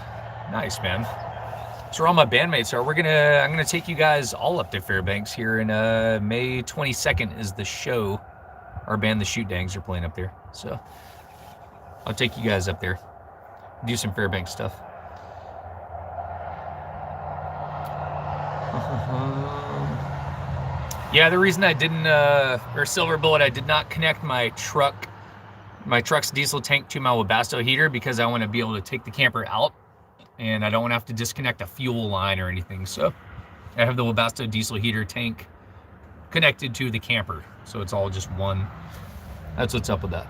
Nice, man. That's where all my bandmates are. I'm gonna take you guys all up to Fairbanks here in May 22nd is the show. Our band, the Shoot Dangs, are playing up there. So I'll take you guys up there, do some Fairbanks stuff. Yeah, the reason I didn't, or Silver Bullet, I did not connect my truck's diesel tank to my Webasto heater because I want to be able to take the camper out and I don't want to have to disconnect a fuel line or anything. So I have the Webasto diesel heater tank connected to the camper. So it's all just one. That's what's up with that.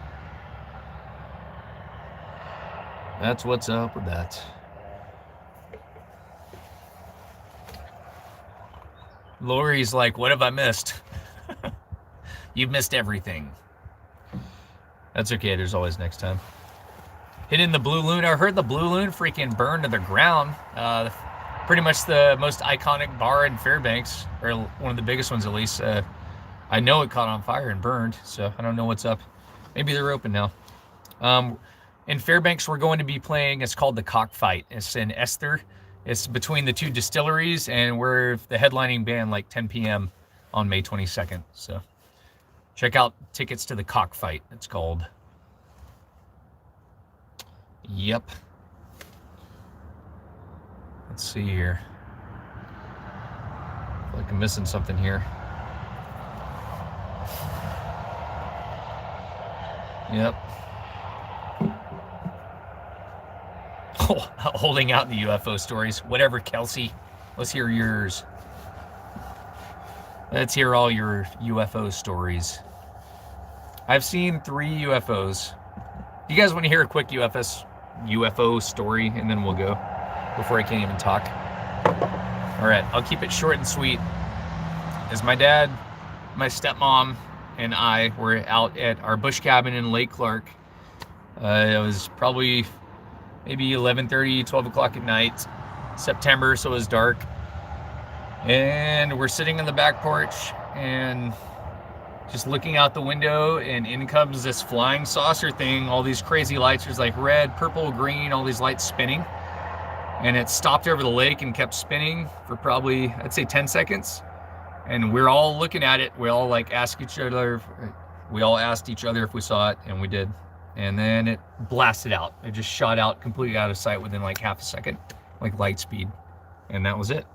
That's what's up with that. Lori's like, what have I missed? You've missed everything. That's okay. There's always next time. Hitting the Blue Loon. I heard the Blue Loon freaking burned to the ground. Pretty much the most iconic bar in Fairbanks, or one of the biggest ones at least. I know it caught on fire and burned, so I don't know what's up. Maybe they're open now. In Fairbanks, we're going to be playing, it's called the Cockfight. It's in Esther. It's between the two distilleries, and we're the headlining band like 10 p.m. on May 22nd. So check out tickets to the Cockfight, it's called. Yep. Let's see here. I feel like I'm missing something here. Yep. Holding out the UFO stories. Whatever, Kelsey. Let's hear yours. Let's hear all your UFO stories. I've seen 3 UFOs. You guys want to hear a quick UFO story, and then we'll go before I can't even talk? All right, I'll keep it short and sweet. As my dad, my stepmom, and I were out at our bush cabin in Lake Clark. It was probably maybe 11:30, 12 o'clock at night, September, so it was dark. And we're sitting on the back porch and just looking out the window, and in comes this flying saucer thing. All these crazy lights, there's like red, purple, green, all these lights spinning. And it stopped over the lake and kept spinning for probably, I'd say 10 seconds. And we're all looking at it. We all like asked each other if we saw it, and we did. And then it blasted out. It just shot out completely out of sight within like half a second, like light speed. And that was it.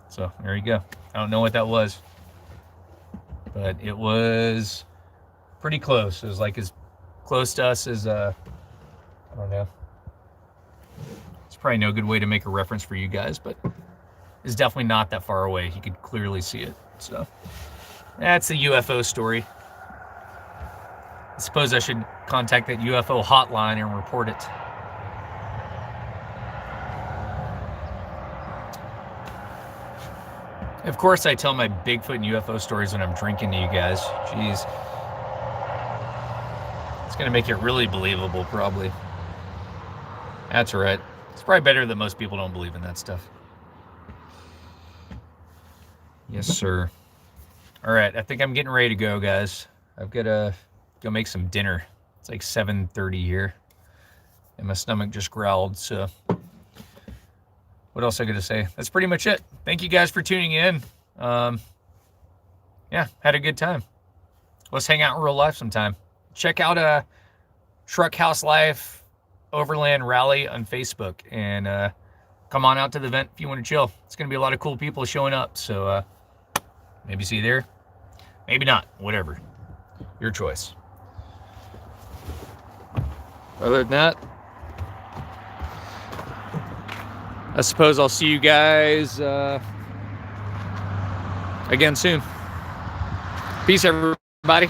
So there you go. I don't know what that was, but it was pretty close. It was like as close to us as, I don't know. It's probably no good way to make a reference for you guys, but it's definitely not that far away. You could clearly see it. So that's the UFO story. I suppose I should contact that UFO hotline and report it. Of course, I tell my Bigfoot and UFO stories when I'm drinking to you guys. Jeez. It's going to make it really believable, probably. That's all right. It's probably better that most people don't believe in that stuff. Yes, sir. All right, I think I'm getting ready to go, guys. I've got to go make some dinner. It's like 7:30 here, and my stomach just growled, so what else I got to say? That's pretty much it. Thank you guys for tuning in. Yeah, had a good time. Let's hang out in real life sometime. Check out Truck House Life Overland Rally on Facebook, and come on out to the event if you want to chill. It's going to be a lot of cool people showing up, so maybe see you there. Maybe not. Whatever. Your choice. Other than that, I suppose I'll see you guys again soon. Peace, everybody.